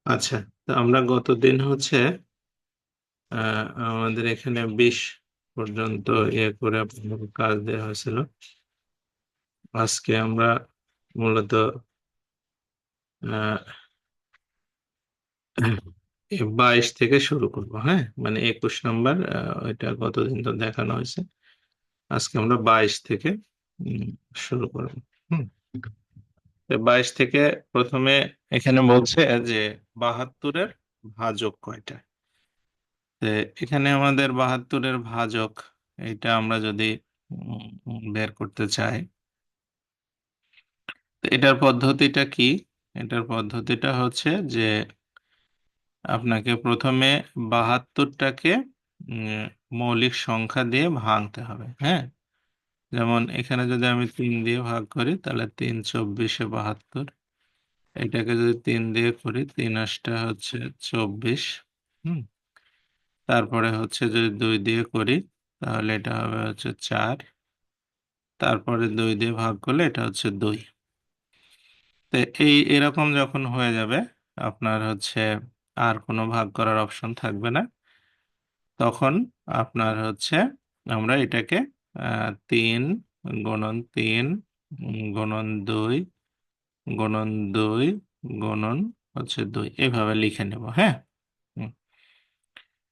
আচ্ছা, তো আমরা গতদিন হচ্ছে আমাদের এখানে 20 পর্যন্ত করে আপনাদের কাজ দেওয়া হয়েছিল। আজকে আমরা মূলত আহ 22 থেকে শুরু করব। হ্যাঁ, মানে 21 নাম্বার ওইটা গতদিন তো দেখানো হয়েছে। আজকে আমরা 22 থেকে উম, শুরু করব। হুম, তো 22 থেকে প্রথমে এখানে বলছে যে 72-এর ভাজক কয়টা। তো এখানে আমাদের 72-এর ভাজক, এটা আমরা যদি বের করতে চাই, তো এটার পদ্ধতিটা কি? এটার পদ্ধতিটা হচ্ছে যে আপনাকে প্রথমে 72টাকে উম, মৌলিক সংখ্যা দিয়ে ভাঙতে হবে। হ্যাঁ, যেমন এখানে যদি আমি 3 দিয়ে ভাগ করি তাহলে 3 × 24 = 72। এটাকে যদি 3 দিয়ে করি, 3 × 8 হচ্ছে 24। হুম, তারপরে হচ্ছে যদি 2 দিয়ে করি তাহলে এটা হবে হচ্ছে 4। তারপরে 2 দিয়ে ভাগ করলে এটা হচ্ছে 2। তো এরকম যখন হয়ে যাবে, আপনার হচ্ছে আর কোনো ভাগ করার অপশন থাকবে না। তখন আপনার হচ্ছে আমরা এটাকে 3 × 3 × 2 × 2 হচ্ছে 2 এভাবে লিখে নেব। হ্যাঁ। হুম,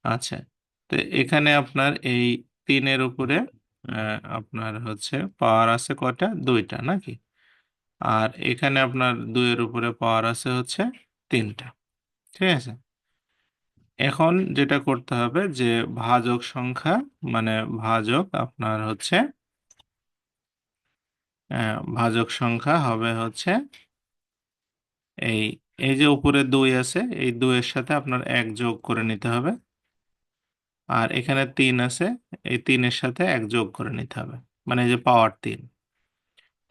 আচ্ছা, তো এখানে আপনার এই 3-এর উপরে আপনার হচ্ছে পাওয়ার আছে কয়টা? 2টা নাকি? আর এখানে আপনার 2-এর উপরে পাওয়ার আছে হচ্ছে 3টা। ঠিক আছে, এখন যেটা করতে হবে যে ভাজক সংখ্যা, মানে ভাজক আপনার হচ্ছে ভাজক সংখ্যা হবে হচ্ছে এই এই যে উপরে 2 আছে, এই 2-এর সাথে আপনার 1 যোগ করে নিতে হবে। আর এখানে 3 আছে, এই 3-এর সাথে 1 যোগ করে নিতে হবে, মানে এই যে পাওয়ার 3।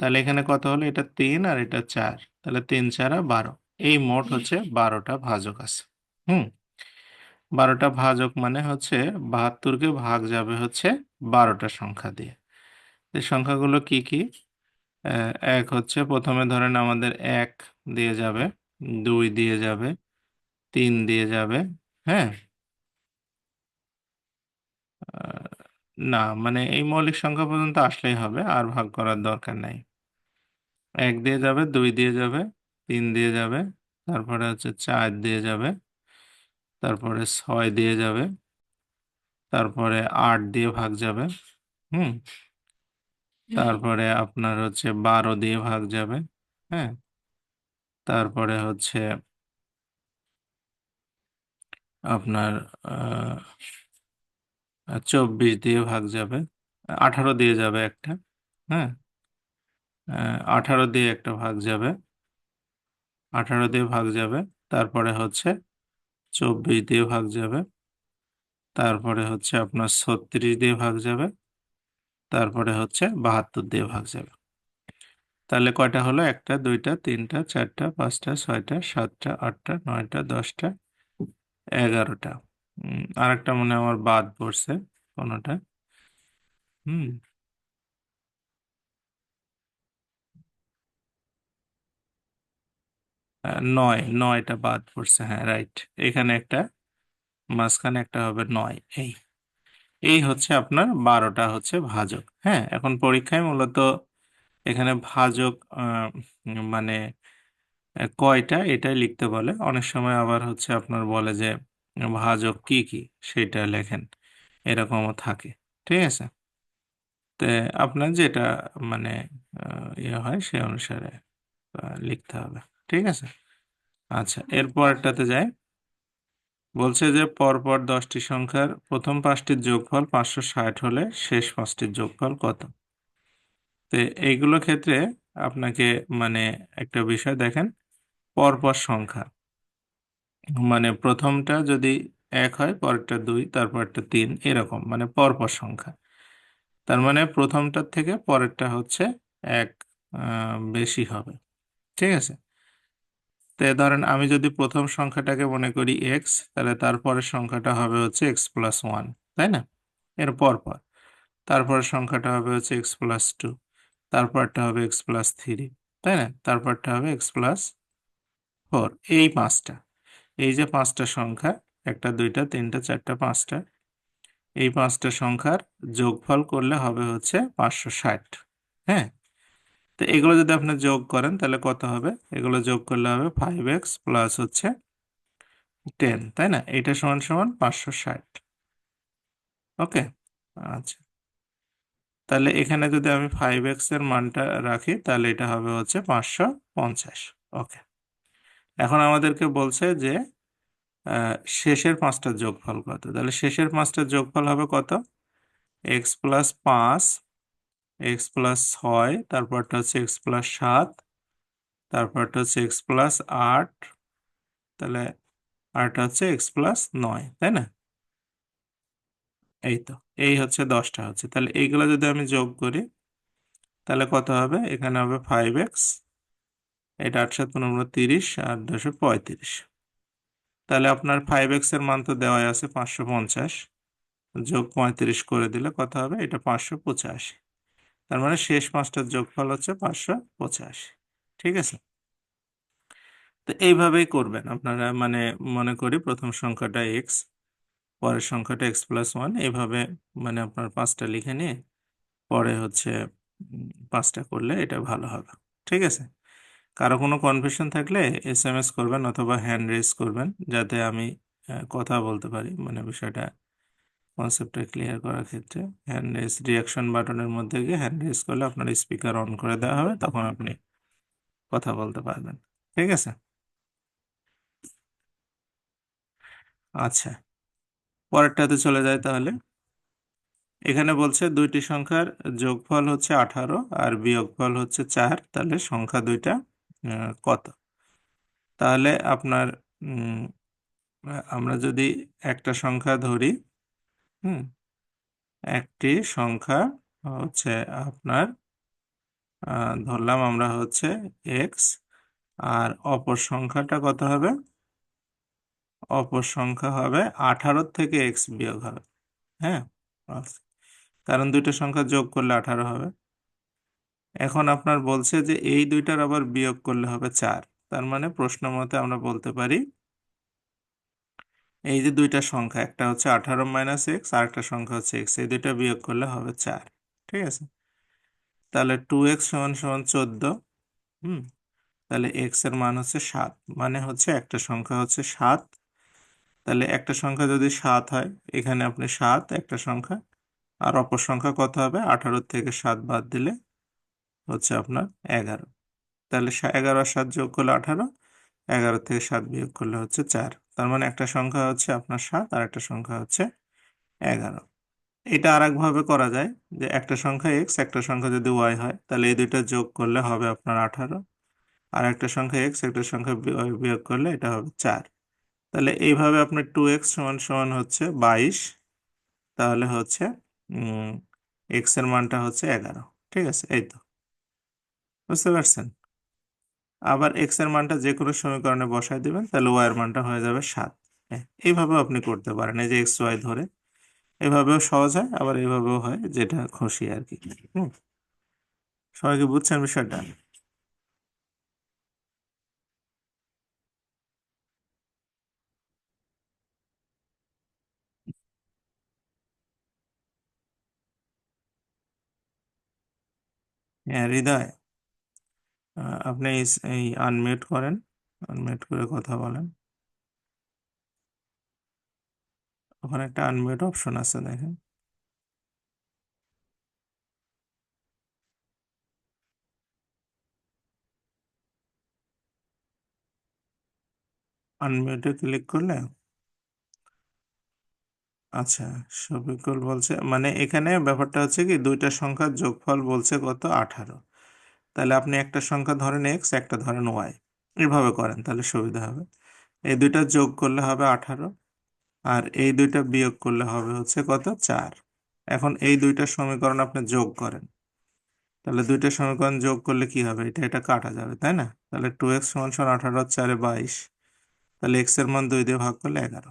তাহলে এখানে কত হলো? এটা 3 আর এটা 4, তাহলে 3 × 4 = 12। এই মোট হচ্ছে 12টা ভাজক আছে। হুম, 12টা ভাজক মানে হচ্ছে 72কে ভাগ যাবে হচ্ছে 12টা সংখ্যা দিয়ে। এই সংখ্যাগুলো কি কি? এক হচ্ছে প্রথমে ধরেন আমাদের 1 দিয়ে যাবে, 2 দিয়ে যাবে, 3 দিয়ে যাবে। হ্যাঁ, আহ, না মানে এই মৌলিক সংখ্যা পর্যন্ত আসলেই হবে, আর ভাগ করার দরকার নাই। 1 দিয়ে যাবে, 2 দিয়ে যাবে, 3 দিয়ে যাবে, তারপরে হচ্ছে 4 দিয়ে যাবে, তারপরে 6 দিয়ে যাবে, তারপরে 8 দিয়ে ভাগ যাবে। হুম, তারপরে আপনার হচ্ছে 12 দিয়ে ভাগ যাবে। হ্যাঁ, তারপরে হচ্ছে আপনার 24 দিয়ে ভাগ যাবে, 18 দিয়ে যাবে একটা। হ্যাঁ, 18 দিয়ে একটা ভাগ যাবে, 18 দিয়ে ভাগ যাবে, তারপরে হচ্ছে 24 দিয়ে ভাগ যাবে, তারপরে হচ্ছে আপনার 36 দিয়ে ভাগ যাবে, তারপরে হচ্ছে 72 দিয়ে ভাগ যাবে। তাহলে কয়টা হলো? 1টা, 2টা, 3টা, 4টা, 5টা, 6টা, 7টা, 8টা, 9টা, 10টা, 11টা। আরেকটা মনে হয় আমার বাদ পড়ছে কোনোটা। হুম, 9টা বাদ পড়ছে। হ্যাঁ, রাইট। এখানে একটা, মাঝখানে একটা হবে 9। এই এই হচ্ছে আপনার 12টা হচ্ছে ভাজক। হ্যাঁ, এখন পরীক্ষায় মূলত এখানে ভাজক মানে কয়টা এটাই লিখতে বলে। অনেক সময় আবার হচ্ছে আপনার বলে যে ভাজক কি কি সেটা লেখেন, এরকমও থাকে। ঠিক আছে, তো আপনার যেটা মানে ইয়ে হয় সে অনুসারে লিখতে হবে। ঠিক আছে, আচ্ছা এরপরটাতে যাই। বলছে যে পরপর 10টি সংখ্যার প্রথম 5টির যোগফল 560 হলে শেষ 5টির যোগফল কত? তো এইগুলো ক্ষেত্রে আপনাকে মানে একটা বিষয় দেখেন, পরপর সংখ্যা মানে প্রথমটা যদি 1 হয়, পরেরটা 2, তারপরটা 3, এরকম মানে পরপর সংখ্যা। তার মানে প্রথমটার থেকে পরেরটা হচ্ছে 1 বেশি হবে। ঠিক আছে, তো ধরেন আমি যদি প্রথম সংখ্যাটাকে মনে করি এক্স, তাহলে তারপরের সংখ্যাটা হবে হচ্ছে x+1, তাই না? এর পরপর তারপরের সংখ্যাটা হবে হচ্ছে x+2, তারপরটা হবে x+3, তাই না? তারপরটা হবে x+4। এই 5টা, এই যে পাঁচটা সংখ্যা, একটা দুইটা তিনটা চারটা পাঁচটা, এই পাঁচটা সংখ্যার যোগফল করলে হবে হচ্ছে 560। হ্যাঁ, তো এগুলো যদি আপনি যোগ করেন তাহলে কত হবে? এগুলো যোগ করলে হবে 5x প্লাস হচ্ছে 10, তাই না? এটা সমান সমান 560। ওকে, আচ্ছা, তাহলে এখানে যদি আমি 5x এর মানটা রাখি তাহলে এটা হবে হচ্ছে 550। ওকে, এখন আমাদেরকে বলছে যে শেষের পাঁচটার যোগফল কত, তাহলে শেষের পাঁচটার যোগফল হবে কত? এক্স প্লাস 5, এক্স প্লাস 6, তারপরটা হচ্ছে এক্স প্লাস 7, তারপরটা হচ্ছে এক্স প্লাস 8, তাহলে আরটা হচ্ছে এক্স প্লাস 9, তাই না? এই তো, এই হচ্ছে 10টা হচ্ছে, তাহলে এইগুলো যদি আমি যোগ করি তাহলে কত হবে? এখানে হবে 5x, এটা 8 7 15 30 আর 235। তাহলে আপনার 5x এর মান তো দেওয়াই আছে 550, যোগ 35 করে দিলে কত হবে? এটা 585। তার মানে শেষ পাঁচটার যোগফল হচ্ছে 585। ঠিক আছে, তো এইভাবেই করবেন আপনারা, মানে মনে করি প্রথম সংখ্যাটা এক্স, পরের সংখ্যাটা এক্স প্লাস 1, এইভাবে মানে আপনার পাঁচটা লিখে নিয়ে পরে হচ্ছে পাঁচটা করলে এটা ভালো হবে। ঠিক আছে, কারো কোনো কনফিউশন থাকলে এসএমএস করবেন অথবা হ্যান্ড রেজ করবেন, যাতে আমি কথা বলতে পারি, মানে বিষয়টা কনসেপ্টটা ক্লিয়ার করার ক্ষেত্রে। হ্যান্ড রেজ রিয়াকশন বাটনের মধ্যে গিয়ে হ্যান্ড রেজ করলে আপনার স্পিকার অন করে দেওয়া হবে, তখন আপনি কথা বলতে পারবেন। ঠিক আছে, আচ্ছা, পরেরটাতে চলে যায় তাহলে। এখানে বলছে দুইটি সংখ্যার যোগফল হচ্ছে 18 আর বিয়োগফল হচ্ছে 4, তাহলে সংখ্যা দুইটা কত? তাহলে আপনার আমরা যদি একটা সংখ্যা ধরি, হুম, একটি সংখ্যা হচ্ছে আপনার ধরলাম আমরা হচ্ছে এক্স, আর অপর সংখ্যাটা কত হবে? অপর সংখ্যা হবে 18 থেকে এক্স বিয়োগ হবে। হ্যাঁ, আচ্ছা, কারণ দুইটা সংখ্যা যোগ করলে 18 হবে। এখন আপনার বলছে যে এই দুইটার আবার বিয়োগ করলে হবে 4, তার মানে প্রশ্ন মতে আমরা বলতে পারি এই যে দুইটা সংখ্যা, একটা হচ্ছে 18 মাইনাস এক্স আর একটা সংখ্যা হচ্ছে এক্স, এই দুইটা বিয়োগ করলে হবে 4। ঠিক আছে, তাহলে 2x সমান সমান 14। হুম, তাহলে এক্স এর মান হচ্ছে 7, মানে হচ্ছে একটা সংখ্যা হচ্ছে 7। তাহলে একটা সংখ্যা যদি 7 হয়, এখানে আপনি 7 একটা সংখ্যা, আর অপর সংখ্যা কত হবে? 18 থেকে 7 বাদ দিলে হচ্ছে আপনার 11। তাহলে 11 আর 7 যোগ করলে 18, 11 থেকে 7 বিয়োগ করলে হচ্ছে 4, তার মানে একটা সংখ্যা হচ্ছে আপনার 7 আর একটা সংখ্যা হচ্ছে 11। এটা আর একভাবে করা যায় যে একটা সংখ্যা এক্স একটা সংখ্যা যদি ওয়াই হয়, তাহলে এই দুইটা যোগ করলে হবে আপনার 18, আর একটা সংখ্যা এক্স একটা সংখ্যা বিয়োগ করলে এটা হবে 4। তাহলে এইভাবে আপনার 2x সমান সমান হচ্ছে 22, তাহলে হচ্ছে এক্স এর মানটা হচ্ছে 11। ঠিক আছে, এই তো, বুঝতে পারছেন? আবার এক্স এর মানটা যে কোনো সমীকরণে বসায় দিবেন, তাহলে ওয়াই এর মানটা হয়ে যাবে 7। হ্যাঁ, এইভাবেও আপনি করতে পারেন, এই যে এক্স ওয়াই ধরে এভাবেও সহজ হয়, আবার এইভাবেও হয়, যেটা খুশি আর কি। হুম, সবাই কি বুঝছেন বিষয়টা? হ্যাঁ হৃদয়, আপনি এই আনমিউট করেন, আনমিউট করে কথা বলেন। ওখানে একটা আনমিউট অপশন আছে, দেখেন। আনমিউটে ক্লিক করলে, আচ্ছা, শফিকুল বলছে, মানে এখানে ব্যাপারটা হচ্ছে কি দুইটা সংখ্যার যোগফল বলছে কত? 18। তাহলে আপনি একটা সংখ্যা ধরেন এক্স একটা ধরেন ওয়াই, এইভাবে করেন তাহলে সুবিধা হবে। এই দুইটা যোগ করলে হবে 18, আর এই দুইটা বিয়োগ করলে হবে হচ্ছে কত? 4। এখন এই দুইটা সমীকরণ আপনি যোগ করেন, তাহলে দুইটা সমীকরণ যোগ করলে কি হবে? এটা এটা কাটা যাবে, তাই না? তাহলে 2x সমান সমান 18 আর 4 22, তাহলে এক্স এর মান 2 দিয়ে ভাগ করলে 11।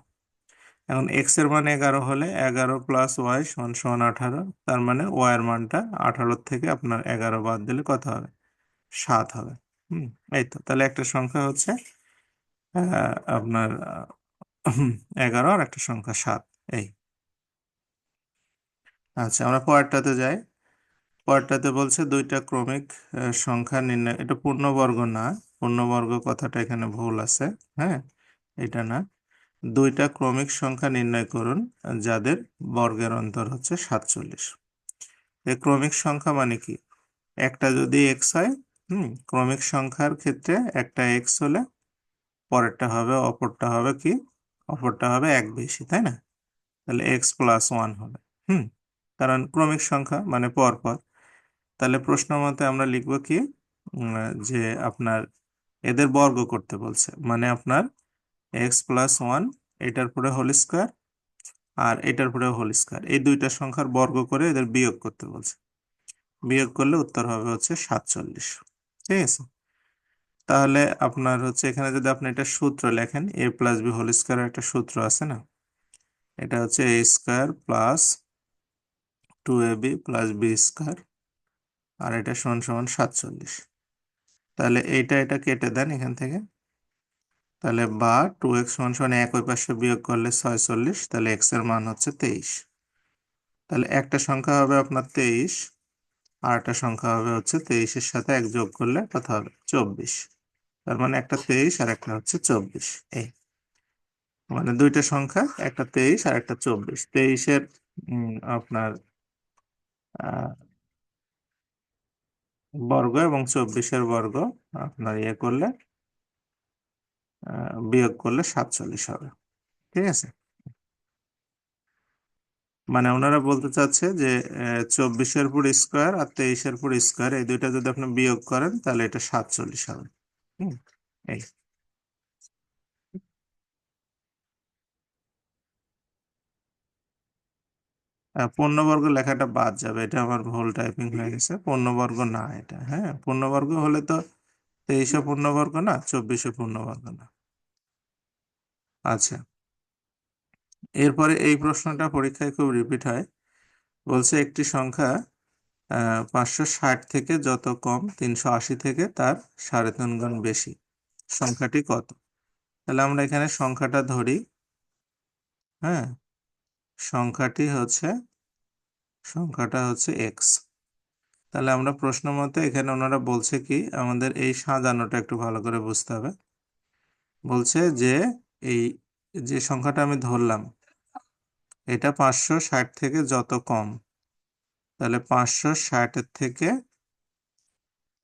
এখন এক্স এর মান 11 হলে 11 প্লাস ওয়াই সমান সমান 18, তার মানে ওয়াই এর মানটা 18 থেকে আপনার 11 বাদ দিলে কত হবে? 7 হবে। হুম, এই তো, তাহলে একটা সংখ্যা হচ্ছে আপনার 11 আর একটা সংখ্যা 7। এই আচ্ছা, আমরা পরেরটাতে যাই। পরেরটাতে বলছে দুইটা ক্রমিক সংখ্যা নির্ণয়, এটা পূর্ণবর্গ না, পূর্ণবর্গ কথাটা এখানে ভুল আছে। হ্যাঁ, এটা না। দুইটা ক্রমিক সংখ্যা নির্ণয় করুন যাদের বর্গের অন্তর হচ্ছে 47। এই ক্রমিক সংখ্যা মানে কি? একটা যদি এক্স হয়, ক্রমিক সংখ্যার ক্ষেত্রে একটা এক্স হলে পরেরটা হবে, অপরটা হবে কি, অপরটা হবে এক বেশি, তাই না? তাহলে x+1 হবে। হুম কারণ ক্রমিক সংখ্যা মানে পর পর। তাহলে প্রশ্ন মতে আমরা লিখব কি, যে আপনার এদের বর্গ করতে বলছে, মানে আপনার x+1 এটার পরে হোল স্কয়ার আর এটার পরে হোল স্কয়ার, এই দুইটা সংখ্যার বর্গ করে এদের বিয়োগ করতে বলছে। বিয়োগ করলে উত্তর হবে হচ্ছে 47। ঠিক আছে, তাহলে আপনার হচ্ছে এখানে যদি আপনি এটা সূত্র লেখেন, a+b হোল স্কয়ারের একটা সূত্র আছে না, এটা হচ্ছে a² + 2ab + b², আর এটা সমান সমান 47। তাহলে এটা কেটে দেন এখান থেকে। তাহলে বা 2x সমান সমান এক ওই পাশে বিয়োগ করলে 46, তাহলে x এর মান হচ্ছে 23। তাহলে একটা সংখ্যা হবে আপনার 23, আর একটা সংখ্যা হবে হচ্ছে 23-এর সাথে এক যোগ করলে কত হবে, 24। তার মানে একটা 23 আর একটা হচ্ছে 24। এই মানে দুইটা সংখ্যা, একটা 23 আর একটা 24। 23-এর আপনার আহ, বর্গ এবং 24-এর বর্গ আপনার ইয়ে করলে বিয়োগ করলে 47 হবে। ঠিক আছে, মানে ওনারা বলতে চাচ্ছে যে 24-এর পুরো স্কোয়ার আর 23-এর পুরো স্কোয়ার, এই দুইটা যদি আপনি বিয়োগ করেন তাহলে এটা 47 হবে। হুম এই পূর্ণবর্গ লেখাটা বাদ যাবে, এটা আমার ভুল টাইপিং হয়ে গেছে। পূর্ণবর্গ না এটা, হ্যাঁ পূর্ণবর্গ হলে তো 23-এ পূর্ণবর্গ না, 24-এ পূর্ণবর্গ না। আচ্ছা, এরপরে এই প্রশ্নটা পরীক্ষায় খুব রিপিট হয়। বলছে একটি সংখ্যা 560 থেকে যত কম 380 থেকে তার 3.5 গুণ বেশি, সংখ্যাটি কত? তাহলে আমরা এখানে সংখ্যাটা ধরি। হ্যাঁ, সংখ্যাটি হচ্ছে সংখ্যাটা হচ্ছে এক্স। তাহলে আমরা প্রশ্ন মতে এখানে ওনারা বলছে কি, আমাদের এই সাজানোটা একটু ভালো করে বুঝতে হবে। বলছে যে এই যে সংখ্যাটা আমি ধরলাম, এটা 560 থেকে যত কম, তাহলে 560-এর থেকে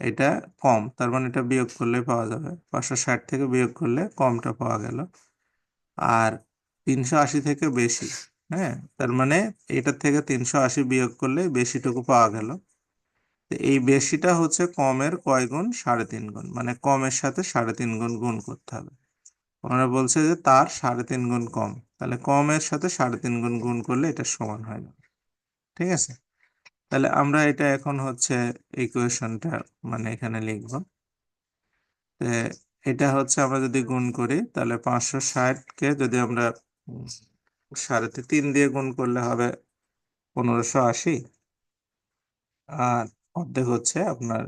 এটা কম, তার মানে এটা বিয়োগ করলে পাওয়া যাবে, 560 থেকে বিয়োগ করলে কমটা পাওয়া গেল। আর 380 থেকে বেশি, হ্যাঁ তার মানে এটার থেকে 380 বিয়োগ করলে বেশিটুকু পাওয়া গেল। তো এই বেশিটা হচ্ছে কমের কয় গুণ, 3.5 গুণ, মানে কমের সাথে 3.5 গুণ গুণ করতে হবে। ওনারা বলছে যে তার 3.5 গুণ কম, তাহলে কমের সাথে 3.5 গুণ গুণ করলে এটা সমান হয় না। ঠিক আছে, তাহলে আমরা এটা এখন হচ্ছে ইকুয়েশনটা মানে এখানে লিখব। তো এটা হচ্ছে আমরা যদি গুণ করি, তাহলে 560-কে যদি আমরা 3.5 দিয়ে গুণ করলে হবে 1580, আর অর্ধেক হচ্ছে আপনার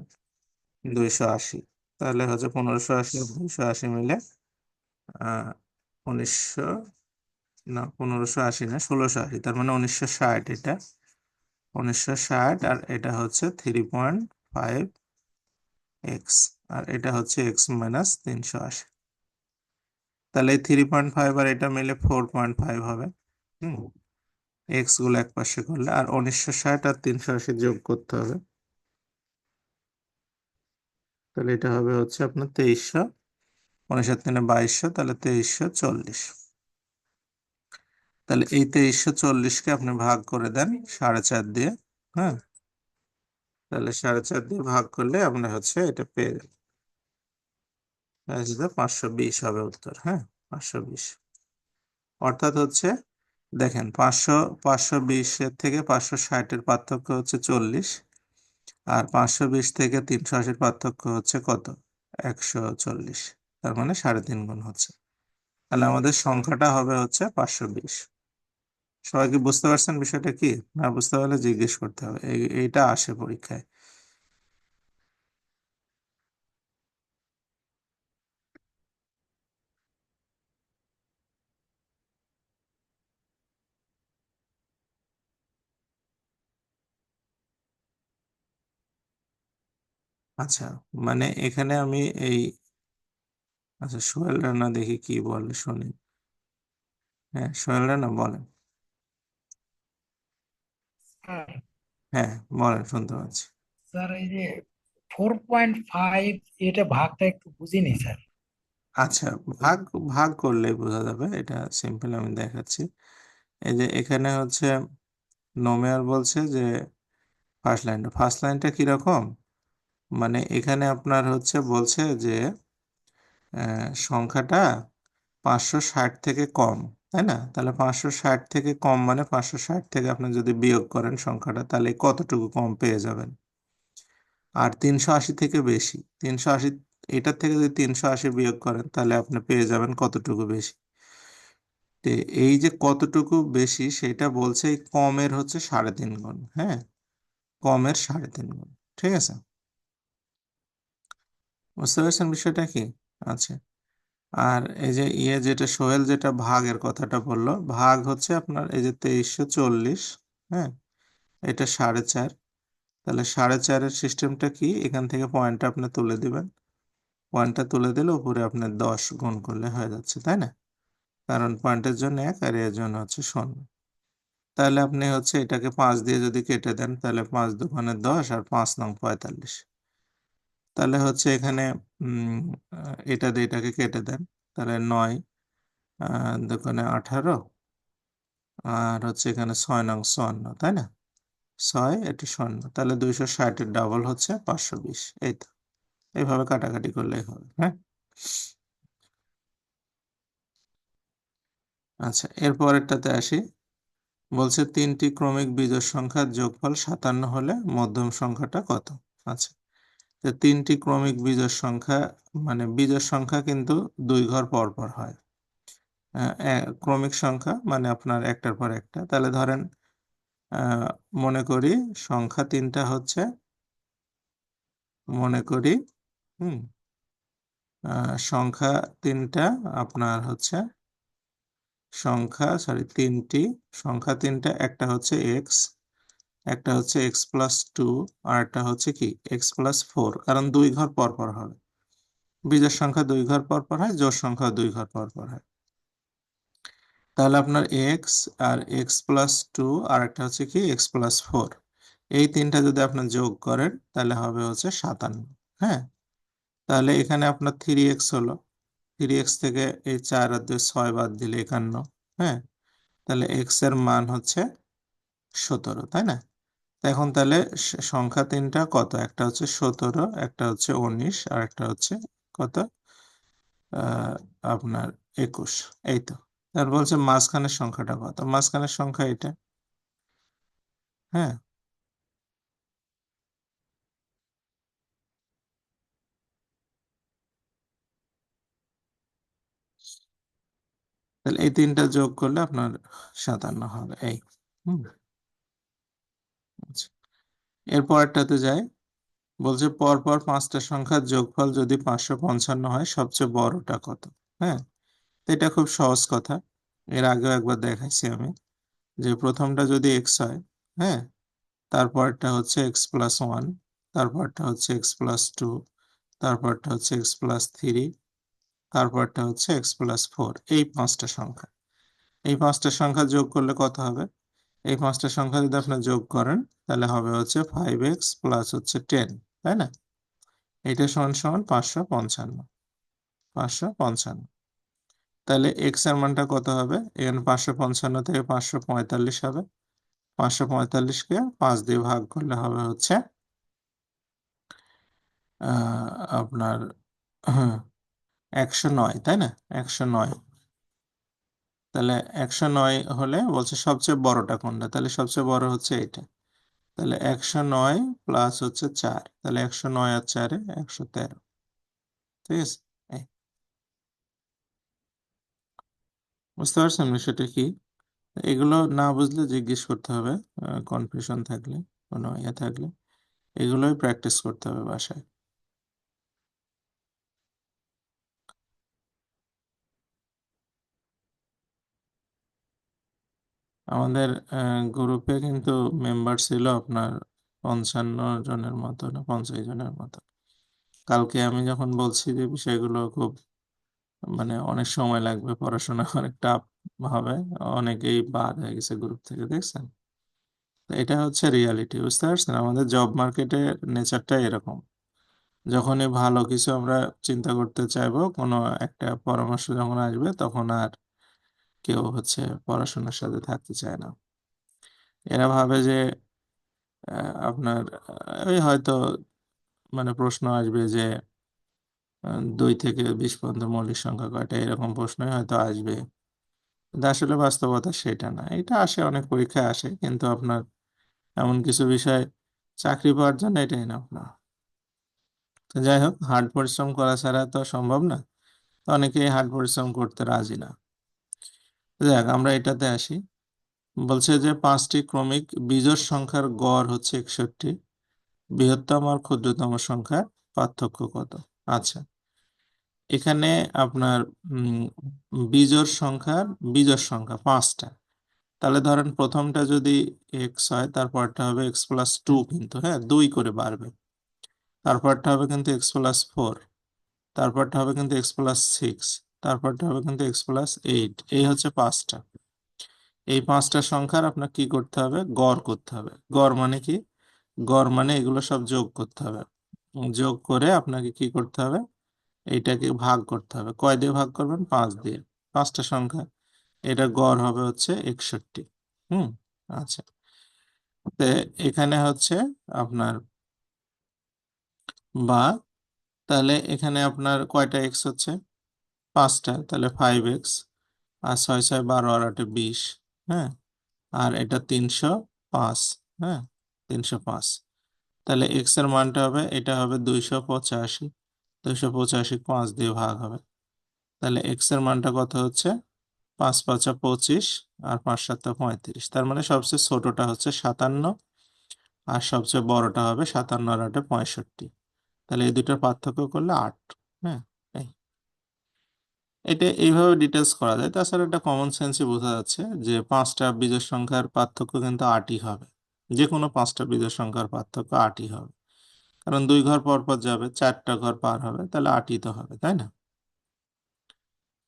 280। তাহলে হচ্ছে 1580 আর 280 মিলে 1900, না 1580 না 1680, তার মানে 1960। এটা 1960 আর এটা হচ্ছে 3.5x, আর এটা হচ্ছে x-380। তাহলে এই 3.5 আর এটা মিলে 4.5 হবে। হুম এক্স গুলো এক পাশে করলে, আর 1960 আর 380 যোগ করতে হবে, তাহলে এটা হবে হচ্ছে আপনার 2300, 19/3 2200, তাহলে 2340। তাহলে এই 2340-কে আপনি ভাগ করে দেন 4.5 দিয়ে। হ্যাঁ, তাহলে 4.5 দিয়ে ভাগ করলে আমরা হচ্ছে এটা পেয়ে যাবো। 520 হবে উত্তর। হ্যাঁ, 520। অর্থাৎ হচ্ছে দেখেন, 520-এর থেকে 560-এর পার্থক্য হচ্ছে 40, আর 520 থেকে 380-র পার্থক্য হচ্ছে কত, 140। তার মানে 3.5 গুণ হচ্ছে। তাহলে আমাদের সংখ্যাটা হবে হচ্ছে 520। সবাই কি বুঝতে পারছেন বিষয়টা কি? না বুঝতে পারলে জিজ্ঞেস করতে হবে, এইটা আসে পরীক্ষায়। আচ্ছা, মানে এখানে আমি এই, আচ্ছা সোহেল রানা দেখি কি বলে শুনি। হ্যাঁ সোহেল রানা বলেন। হ্যাঁ হ্যাঁ বলেন, শুনতে পাচ্ছি। স্যার, এই যে 4.5, এটা ভাগটা একটু বুঝিনি স্যার। আচ্ছা, ভাগ ভাগ করলেই বোঝা যাবে, এটা সিম্পল আমি দেখাচ্ছি। এই যে এখানে হচ্ছে নোমেয়ার বলছে যে ফার্স্ট লাইনটা কিরকম, মানে এখানে আপনার হচ্ছে বলছে যে সংখ্যাটা 560 থেকে কম, তাই না? তাহলে 560 থেকে কম মানে 560 থেকে আপনি যদি বিয়োগ করেন সংখ্যাটা, তাহলে কতটুকু কম পেয়ে যাবেন। আর 380 থেকে বেশি, 380, এটার থেকে যদি 380 বিয়োগ করেন তাহলে আপনি পেয়ে যাবেন কতটুকু বেশি। তো এই যে কতটুকু বেশি সেটা বলছে এই কমের হচ্ছে 3.5 গুণ, হ্যাঁ, কমের 3.5 গুণ। ঠিক আছে, বুঝতে পারছেন বিষয়টা কি? আচ্ছা, আর এই যে যেটা সোহেল যেটা ভাগের কথাটা বললো, ভাগ হচ্ছে আপনার এই যে 2340, হ্যাঁ, এটা 4.5। তাহলে 4.5-এর সিস্টেমটা কি, এখান থেকে পয়েন্টটা আপনি তুলে দিবেন, পয়েন্টটা তুলে দিলে উপরে আপনি 10 গুণ করলে হয়ে যাচ্ছে, তাই না? কারণ পয়েন্টের জন্য 1 আর এর জন্য হচ্ছে 0। তাহলে আপনি হচ্ছে এটাকে 5 দিয়ে যদি কেটে দেন, তাহলে 5 দুগুণে 10 আর 5 নং 45। তাহলে হচ্ছে এখানে এটা দিয়ে এটাকে কেটে দেন, তাহলে 9 দুগুণে 18, আর হচ্ছে এখানে 6 নং 54, তাই না? 6 এটা 0, তাহলে 260-এর ডাবল হচ্ছে 520। এই তো, এইভাবে কাটাকাটি করলেই হবে, হ্যাঁ। আচ্ছা, এর পরেরটাতে আসি। বলছে 3টি ক্রমিক বিজোড় সংখ্যার যোগফল 57 হলে মধ্যম সংখ্যাটা কত? আচ্ছা, তো 3টি ক্রমিক বিজোড় সংখ্যা, মানে বিজোড় সংখ্যা কিন্তু 2 ঘর পর পর হয়। ক্রমিক সংখ্যা মানে আপনার একটার পর একটা, তাহলে ধরেন আহ, মনে করি সংখ্যা তিনটা হচ্ছে, মনে করি হুম সংখ্যা তিনটা আপনার হচ্ছে, তিনটি সংখ্যা তিনটা, একটা হচ্ছে এক্স, একটা হচ্ছে x+2, আর একটা হচ্ছে কি x+4, কারণ 2 ঘর পর পর হবে। বিজোড় সংখ্যা 2 ঘর পর পর হয়, জোড় সংখ্যা 2 ঘর পর পর হয়। তাহলে আপনার এক্স আর x+2 আর একটা হচ্ছে কি x+4, এই তিনটা যদি আপনি যোগ করেন তাহলে হবে হচ্ছে 57, হ্যাঁ। তাহলে এখানে আপনার 3x হলো, 3x থেকে এই 4 আর 2 6 বাদ দিলে 51, হ্যাঁ। তাহলে x এর মান হচ্ছে 17, তাই না? তো এখন তাহলে সংখ্যা তিনটা কত, একটা হচ্ছে 17, একটা হচ্ছে 19, আর একটা হচ্ছে কত, আহ আপনার 21। এই তো, তার বলছে মাঝখানের সংখ্যাটা কত, মাঝখানের সংখ্যা এটা, হ্যাঁ। তাহলে এই তিনটা যোগ করলে আপনার 57 হবে, এই। হুম, আচ্ছা, এর পরেরটাতে যাই। বলছে পরপর 5টা সংখ্যার যোগফল যদি 555 হয় সবচেয়ে বড়টা কত? হ্যাঁ, তো এটা খুব সহজ কথা, এর আগেও একবার দেখাইছি আমি, যে প্রথমটা যদি এক্স হয়, হ্যাঁ, তারপরটা হচ্ছে x+1, তারপরটা হচ্ছে x+2, তারপরটা হচ্ছে x+3, তারপরটা হচ্ছে x+4, এই 5টা সংখ্যা, এই 5টা সংখ্যা যোগ করলে কত হবে? এই 5টা সংখ্যা যদি আপনি যোগ করেন তাহলে হবে হচ্ছে 5x প্লাস হচ্ছে 10, তাই না? এটা সমান সমান 555, 555। তাহলে এক্স এর মানটা কত হবে? এখানে 555 থেকে 545 হবে, 545-কে 5 দিয়ে ভাগ করলে হবে হচ্ছে আপনার, হ্যাঁ, 109, তাই না? 109। তাহলে 109 হলে বলছে সবচেয়ে বড়টা কোনটা, তাহলে সবচেয়ে বড় হচ্ছে এটা। তাহলে 109 প্লাস হচ্ছে 4, তাহলে 109 আর 4-এ 113। ঠিক আছে, এই, বুঝতে পারছেন বিষয়টা কি? এগুলো না বুঝলে জিজ্ঞেস করতে হবে, কনফিউশন থাকলে, কোনো ইয়ে থাকলে, এগুলোই প্র্যাকটিস করতে হবে বাসায়। আমাদের গ্রুপে কিন্তু মেম্বার ছিল আপনার 55 জনের মতো, না 50 জনের মতো। কালকে আমি যখন বলছি যে বিষয়গুলো খুব মানে অনেক সময় লাগবে, পড়াশোনা অনেক টাফ হবে, অনেকেই বাদ হয়ে গেছে গ্রুপ থেকে, দেখছেন? তো এটা হচ্ছে রিয়ালিটি, বুঝতে পারছেন? আমাদের জব মার্কেটের নেচারটা এরকম। যখনই ভালো কিছু আমরা চিন্তা করতে চাইবো, কোনো একটা পরামর্শ যখন আসবে, তখন আর কেউ হচ্ছে পড়াশোনার সাথে থাকতে চায় না। এরা ভাবে যে আপনার ওই হয়তো মানে প্রশ্ন আসবে যে 2 থেকে 20 পর্যন্ত মৌলিক সংখ্যা কয়টা, এরকম প্রশ্নই হয়তো আসবে। কিন্তু আসলে বাস্তবতা সেটা না। এটা আসে, অনেক পরীক্ষায় আসে, কিন্তু আপনার এমন কিছু বিষয় চাকরি পাওয়ার জন্য এটাই না আপনার। তো যাই হোক, হার্ড পরিশ্রম করা ছাড়া তো সম্ভব না। তো অনেকেই হার্ড পরিশ্রম করতে রাজি না। যাক, আমরা এটাতে আসি। বলছে যে 5টি ক্রমিক বিজোড় সংখ্যার গড় হচ্ছে 61, বৃহত্তম আর ক্ষুদ্রতম সংখ্যার পার্থক্য কত? আচ্ছা, এখানে আপনার উম, বিজোড় সংখ্যা 5টা। তাহলে ধরেন প্রথমটা যদি এক্স হয়, তারপরটা হবে x+2, কিন্তু হ্যাঁ 2 করে বাড়বে। তারপরটা হবে কিন্তু x+4, তারপরটা হবে কিন্তু x+6, তারপরটা হবে কিন্তু x+8। এই হচ্ছে 5টা। এই 5টা সংখ্যার আপনার কি করতে হবে? গড় করতে হবে। গড় মানে কি? গড় মানে এগুলো সব যোগ করতে হবে। যোগ করে আপনাকে কি করতে হবে? এইটাকে ভাগ করতে হবে। কয় দিয়ে ভাগ করবেন? 5 দিয়ে। 5টা সংখ্যা, এটা গড় হবে হচ্ছে 61। হুম। আচ্ছা, তো এখানে হচ্ছে আপনার বা, তাহলে এখানে আপনার কয়টা এক্স হচ্ছে? 5টা, তাহলে 5x। আর 6 6 12 আর 8 20। হ্যাঁ, আর এটা 305। হ্যাঁ, 305। তাহলে এক্স এর মানটা হবে, এটা হবে 285। 285 5 দিয়ে ভাগ হবে। তাহলে এক্স এর মানটা কত হচ্ছে? 5 5 25, আর 5 7 35। তার মানে সবচেয়ে ছোটটা হচ্ছে 57, আর সবচেয়ে বড়টা হবে 57 আর 8 65। তাহলে এই দুটোর পার্থক্য করলে 8। হ্যাঁ, এই এটা এইভাবে ডিটেলস করা যায়। তাছাড়া একটা কমন সেন্সে বোঝা যাচ্ছে যে 5টা বিজোড় সংখ্যার পার্থক্য কিন্তু 8ই হবে। যে কোনো 5টা বিজোড় সংখ্যার পার্থক্য 8ই হবে, কারণ 2 ঘর পর পর যাবে, 4টা ঘর পার হবে, তাহলে 8ই তো হবে, তাই না?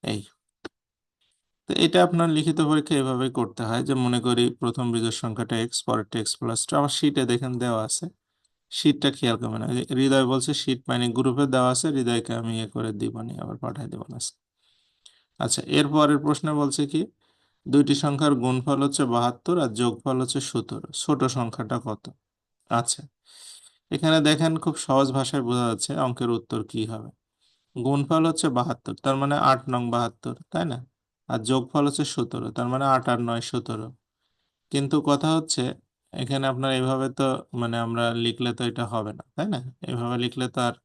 এই, তো এটা আপনার লিখিত পরীক্ষা এভাবেই করতে হয়, যে মনে করি প্রথম বিজোড় সংখ্যাটা এক্স, পরেরটা x+2। আমার শিটে দেখেন দেওয়া আছে, শিটটা খেয়াল করবেন না। হৃদয় বলছে শিট মানে গ্রুপে দেওয়া আছে, হৃদয়কে আমি ইয়ে করে দিব নি, আবার পাঠাই দেবো না। আচ্ছা, এর পরের প্রশ্নে বলছে কি, দুইটি সংখ্যার গুণফল হচ্ছে 72 আর যোগফল হচ্ছে 17, ছোট সংখ্যাটা কত? আচ্ছা, এখানে দেখেন খুব সহজ ভাষায় বোঝা যাচ্ছে অঙ্কের উত্তর কি হবে। গুণফল হচ্ছে 72, তার মানে 8 নং 72, তাই না? আর যোগফল হচ্ছে 17, তার মানে 8 আর 9 17। কিন্তু কথা হচ্ছে এখানে আপনার এভাবে তো মানে আমরা লিখলে তো এটা হবে না, তাই না? এভাবে লিখলে তো আর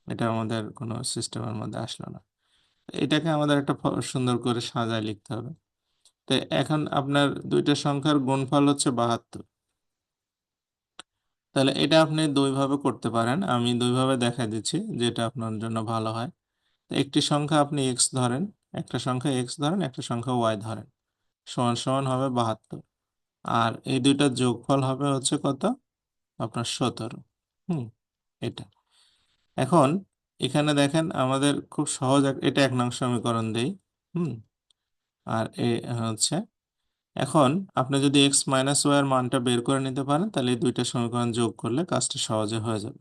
এটা আমাদের কোনো সিস্টেমের মধ্যে আসলো না। এটাকে আমাদের একটা সুন্দর করে সাজায় লিখতে হবে। তো এখন আপনার দুইটা সংখ্যার গুণফল হচ্ছে 72। তাহলে এটা আপনি দুইভাবে করতে পারেন, আমি দুইভাবে দেখা দিচ্ছি যেটা আপনার জন্য ভালো হয়। তো একটি সংখ্যা আপনি এক্স ধরেন, একটা সংখ্যা এক্স ধরেন, একটা সংখ্যা ওয়াই ধরেন, সমান সমান হবে 72। আর এই দুইটার যোগফল হবে হচ্ছে কত? আপনার 17। হুম, এটা। এখন এখানে দেখেন আমাদের খুব সহজ এটা 1 নং সমীকরণ দেই। হুম, আর এ হচ্ছে, এখন আপনি যদি x - y এর মানটা বের করে নিতে পারেন, তাহলে এই দুইটা সমীকরণ যোগ করলে কাজটা সহজে হয়ে যাবে।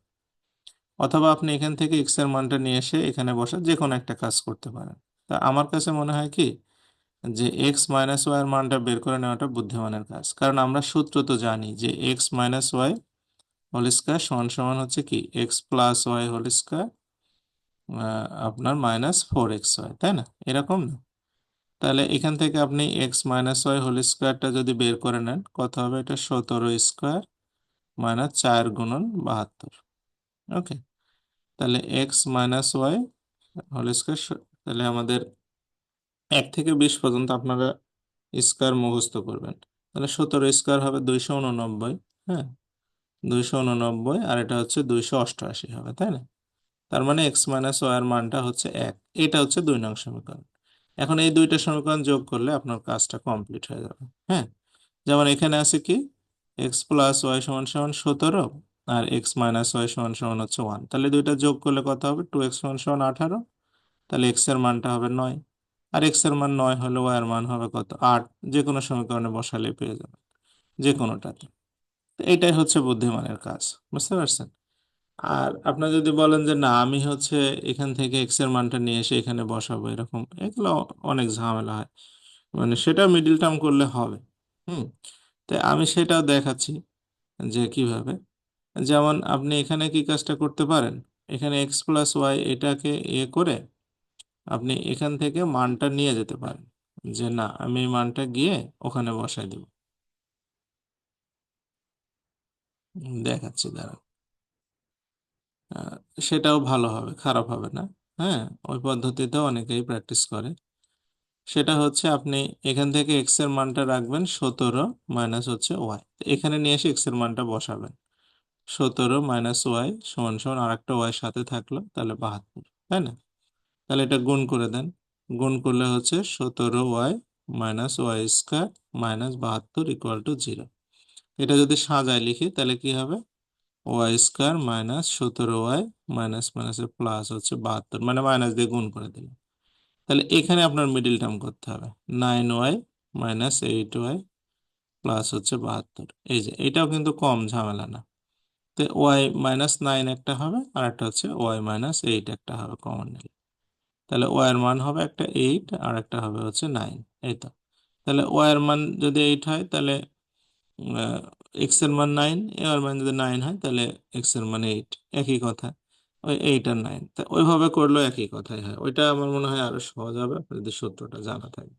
অথবা আপনি এখান থেকে x এর মানটা নিয়ে এসে এখানে বসে যে কোনো একটা কাজ করতে পারেন। তা আমার কাছে মনে হয় কি, যে x - y এর মানটা বের করে নেওয়াটা বুদ্ধিমানের কাজ, কারণ আমরা সূত্র তো জানি যে x - y হোল স্কয়ার সমান সমান হচ্ছে কি x+y হোল স্কয়ার আপনার -4xy, তাই না? এরকম না? তাহলে এখান থেকে আপনি x - y হোল স্কয়ারটা যদি বের করে নেন, কত হবে? এটা 17 স্কয়ার -4 × 72। ওকে, তাহলে x - y হোল স্কয়ার, তাহলে আমাদের 1 থেকে 20 পর্যন্ত আপনারা স্কয়ার মুখস্থ করবেন। তাহলে 17 স্কয়ার হবে 289। হ্যাঁ, 289, আর এটা হচ্ছে 288 হবে, তাই না? তার মানে x - y এর মানটা হচ্ছে 1। এটা হচ্ছে 2 নং সমীকরণ। এখন এই দুইটা সমীকরণ যোগ করলে আপনার কাজটা কমপ্লিট হয়ে যাবে। হ্যাঁ, যেমন এখানে আছে কি, x+y = 17, আর এক্স মাইনাস ওয়াই সমান সমান হচ্ছে 1, তাহলে দুইটা যোগ করলে কত হবে? 2x সমান সমান 18, তাহলে এক্স এর মানটা হবে 9। আর এক্স এর মান 9 হলে ওয়াই এর মান হবে কত? 8। যে কোনো সমীকরণে বসালে পেয়ে যাবে, যে কোনোটাতে। তো এটাই হচ্ছে বুদ্ধিমানের কাজ, বুঝতে পারছেন? আর আপনার যদি বলেন যে না, আমি হচ্ছে এখান থেকে এক্স এর মানটা নিয়ে এসে এখানে বসাবো, এরকম এগুলো অনেক ঝামেলা হয়, মানে সেটা মিডিল টার্ম করলে হবে। হুম। তাই আমি সেটাও দেখাচ্ছি যে কিভাবে। যেমন আপনি এখানে কি কাজটা করতে পারেন, এখানে এক্স প্লাস ওয়াই এটাকে করে আপনি এখান থেকে মানটা নিয়ে যেতে পারেন, যে না আমি এই মানটা গিয়ে ওখানে বসাই দেব। দেখাচ্ছি দাঁড়ান। আহ, সেটাও ভালো হবে, খারাপ হবে না। হ্যাঁ, ওই পদ্ধতিতেও অনেকেই প্র্যাকটিস করে। সেটা হচ্ছে আপনি এখান থেকে এক্স এর মানটা রাখবেন 17 মাইনাস হচ্ছে ওয়াই, এখানে নিয়ে এসে এক্স এর মানটা বসাবেন। 17 মাইনাস ওয়াই সমান সমান আর একটা ওয়াই সাথে থাকলো, তাহলে 72, তাই না? তাহলে এটা গুণ করে দেন। গুণ করলে হচ্ছে 17y minus y square minus 72 equal to 0। এটা যদি সাজায় লিখি তাহলে কি হবে? Y square minus 17y minus মাইনাসের প্লাস হচ্ছে 72, মানে মাইনাস দিয়ে গুণ করে দিলাম। তাহলে এখানে আপনার মিডিল টার্ম করতে হবে, 9y মাইনাস 8y প্লাস হচ্ছে 72। এই যে এটাও কিন্তু কম ঝামেলা না। তো ওয়াই মাইনাস 9 একটা হবে, আর একটা হচ্ছে ওয়াই মাইনাস 8 একটা হবে কমন নিলে। তাহলে ওয়াই এর মান হবে একটা 8 আর একটা হবে হচ্ছে 9। এই তো। তাহলে ওয়াই এর মান যদি 8 হয় তাহলে এক্স এর মান 9, এ এর মান যদি 9 হয় তাহলে এক্স এর মান 8, একই কথা। ওই 8 আর 9 তা ওইভাবে করলেও একই কথাই হয়। ওইটা আমার মনে হয় আরো সহজ হবে আপনার যদি সূত্রটা জানা থাকে।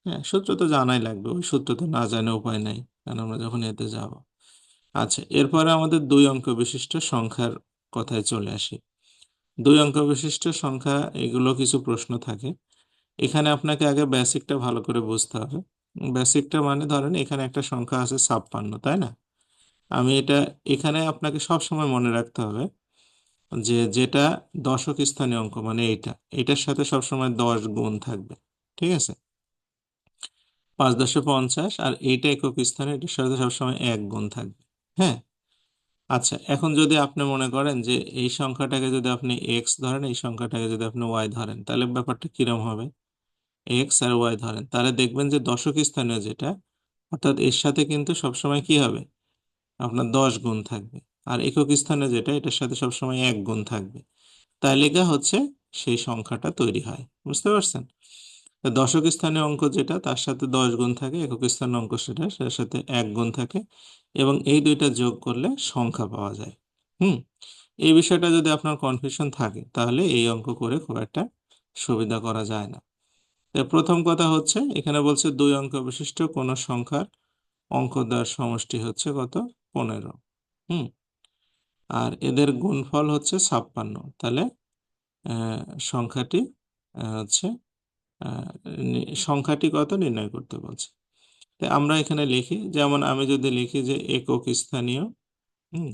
হ্যাঁ, সূত্র তো জানাই লাগবে, ওই সূত্র তো না জানে উপায় নাই, কারণ আমরা যখন এতে যাব। আচ্ছা, এরপরে আমাদের দুই অঙ্ক বিশিষ্ট সংখ্যার কথায় চলে আসি। দুই অঙ্ক বিশিষ্ট সংখ্যা, এগুলো কিছু প্রশ্ন থাকে। এখানে আপনাকে আগে বেসিকটা ভালো করে বুঝতে হবে। বেসিকটা মানে ধরেন এখানে একটা সংখ্যা আছে 56, তাই না? আমি এটা, এখানে আপনাকে সব সময় মনে রাখতে হবে যে যেটা দশক স্থানীয় অঙ্ক মানে এইটা, এটার সাথে সবসময় 10 গুণ থাকবে। ঠিক আছে? 5×50, আর এইটা একক স্থানে, এটার সাথে সবসময় 1 গুণ থাকবে। হ্যাঁ। আচ্ছা, এখন যদি আপনি মনে করেন যে এই সংখ্যাটাকে যদি আপনি এক্স ধরেন, এই সংখ্যাটাকে যদি আপনি ওয়াই ধরেন, তাহলে ব্যাপারটা কিরম হবে? এক্স আর ওয়াই ধরেন, তাহলে দেখবেন যে দশক স্থানীয় যেটা, অর্থাৎ এর সাথে কিন্তু সবসময় কি হবে? আপনার 10 গুণ থাকবে। আর একক স্থানীয় যেটা, এটার সাথে সবসময় 1 গুণ থাকবে। তালিকা হচ্ছে সেই সংখ্যাটা তৈরি হয়, বুঝতে পারছেন? তো দশক স্থানীয় অঙ্ক যেটা, তার সাথে 10 গুণ থাকে, একক স্থানীয় অঙ্ক সেটা, সেটার সাথে 1 গুণ থাকে, এবং এই দুইটা যোগ করলে সংখ্যা পাওয়া যায়। হুম। এই বিষয়টা যদি আপনার কনফিউশন থাকে তাহলে এই অঙ্ক করে খুব একটা সুবিধা করা যায় না। তো প্রথম কথা হচ্ছে, এখানে বলছে দুই অঙ্ক বিশিষ্ট কোন সংখ্যার অঙ্কদ্বয়ের সমষ্টি হচ্ছে কত? 15। হুম। আর এদের গুণফল হচ্ছে 56, তাহলে আহ, সংখ্যাটি হচ্ছে আহ, সংখ্যাটি কত নির্ণয় করতে বলছে। তো আমরা এখানে লিখি, যেমন আমি যদি লিখি যে একক স্থানীয়, হুম,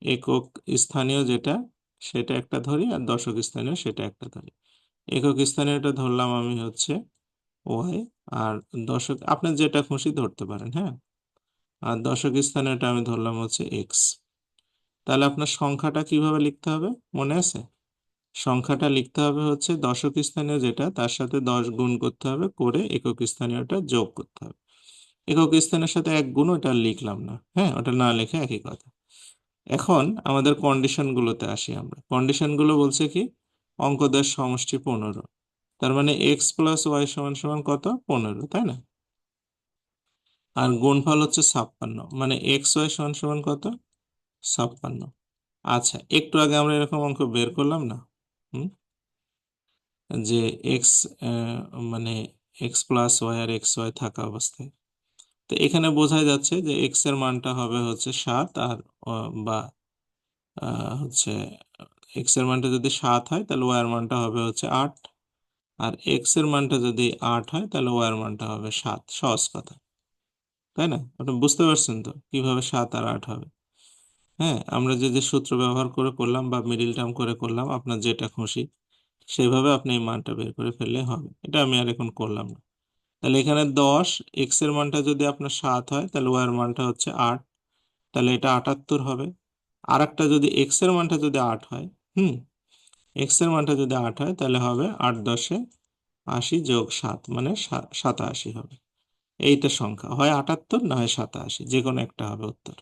একক স্থানীয় যেটা সেটা একটা ধরি, আর দশক স্থানীয় সেটা একটা ধরি। একক স্থানীয়টা ধরলাম আমি হচ্ছে ওয়াই, আর দশক আপনি যেটা খুশি ধরতে পারেন, হ্যাঁ। আর দশক স্থানীয়টা আমি ধরলাম হচ্ছে এক্স। তাহলে আপনার সংখ্যাটা কিভাবে লিখতে হবে মনে আছে? সংখ্যাটা লিখতে হবে হচ্ছে দশক স্থানীয় যেটা, তার সাথে 10 গুণ করতে হবে, করে একক স্থানীয়টা যোগ করতে হবে। একক স্থানের সাথে 1 গুণ, ওটা লিখলাম না, হ্যাঁ, ওটা না লিখে একই কথা। এখন আমাদের কন্ডিশন গুলোতে আসি আমরা। কন্ডিশন গুলো বলছে কি, অঙ্কদের সমষ্টি 15, তার মানে এক্স প্লাস ওয়াই সমান সমান কত? 15, তাই না? আর গুণফল হচ্ছে 56, মানে এক্স ওয়াই সমান সমান কত? 56। আচ্ছা, একটু আগে আমরা এরকম অঙ্ক বের করলাম না? হুম। যে এক্স, মানে এক্স প্লাস ওয়াই আর এক্স ওয়াই থাকা অবস্থায়, তো এখানে বোঝা যাচ্ছে যে এক্স এর মানটা হবে হচ্ছে 7, আর বা হচ্ছে এক্স এর মানটা যদি 7 হয় তাহলে ওয়াই এর মানটা হবে হচ্ছে 8, আর এক্স এর মানটা যদি 8 হয় তাহলে ওয়াই এর মানটা হবে 7। সহজ কথা, তাই না? আপনি বুঝতে পারছেন তো কিভাবে 7 আর 8 হবে? হ্যাঁ, আমরা যে যে সূত্র ব্যবহার করে করলাম বা মিডিল টার্ম করে করলাম, আপনার যেটা খুশি সেভাবে আপনি এই মানটা বের করে ফেললে হবে। এটা আমি আর এখন করলাম না। তাহলে এখানে 10, এক্স এর মানটা যদি আপনার 7 হয় তাহলে ওয়াই এর মানটা হচ্ছে 8, তাহলে এটা 78 হবে। আর একটা যদি এক্স এর মানটা যদি 8 হয়, এক্স এর মানটা যদি 8 হয় তাহলে হবে 8×10 80 যোগ 7 মানে 87 হবে। এইটা সংখ্যা হয় 78 না হয় 87, যে কোনো একটা হবে উত্তর।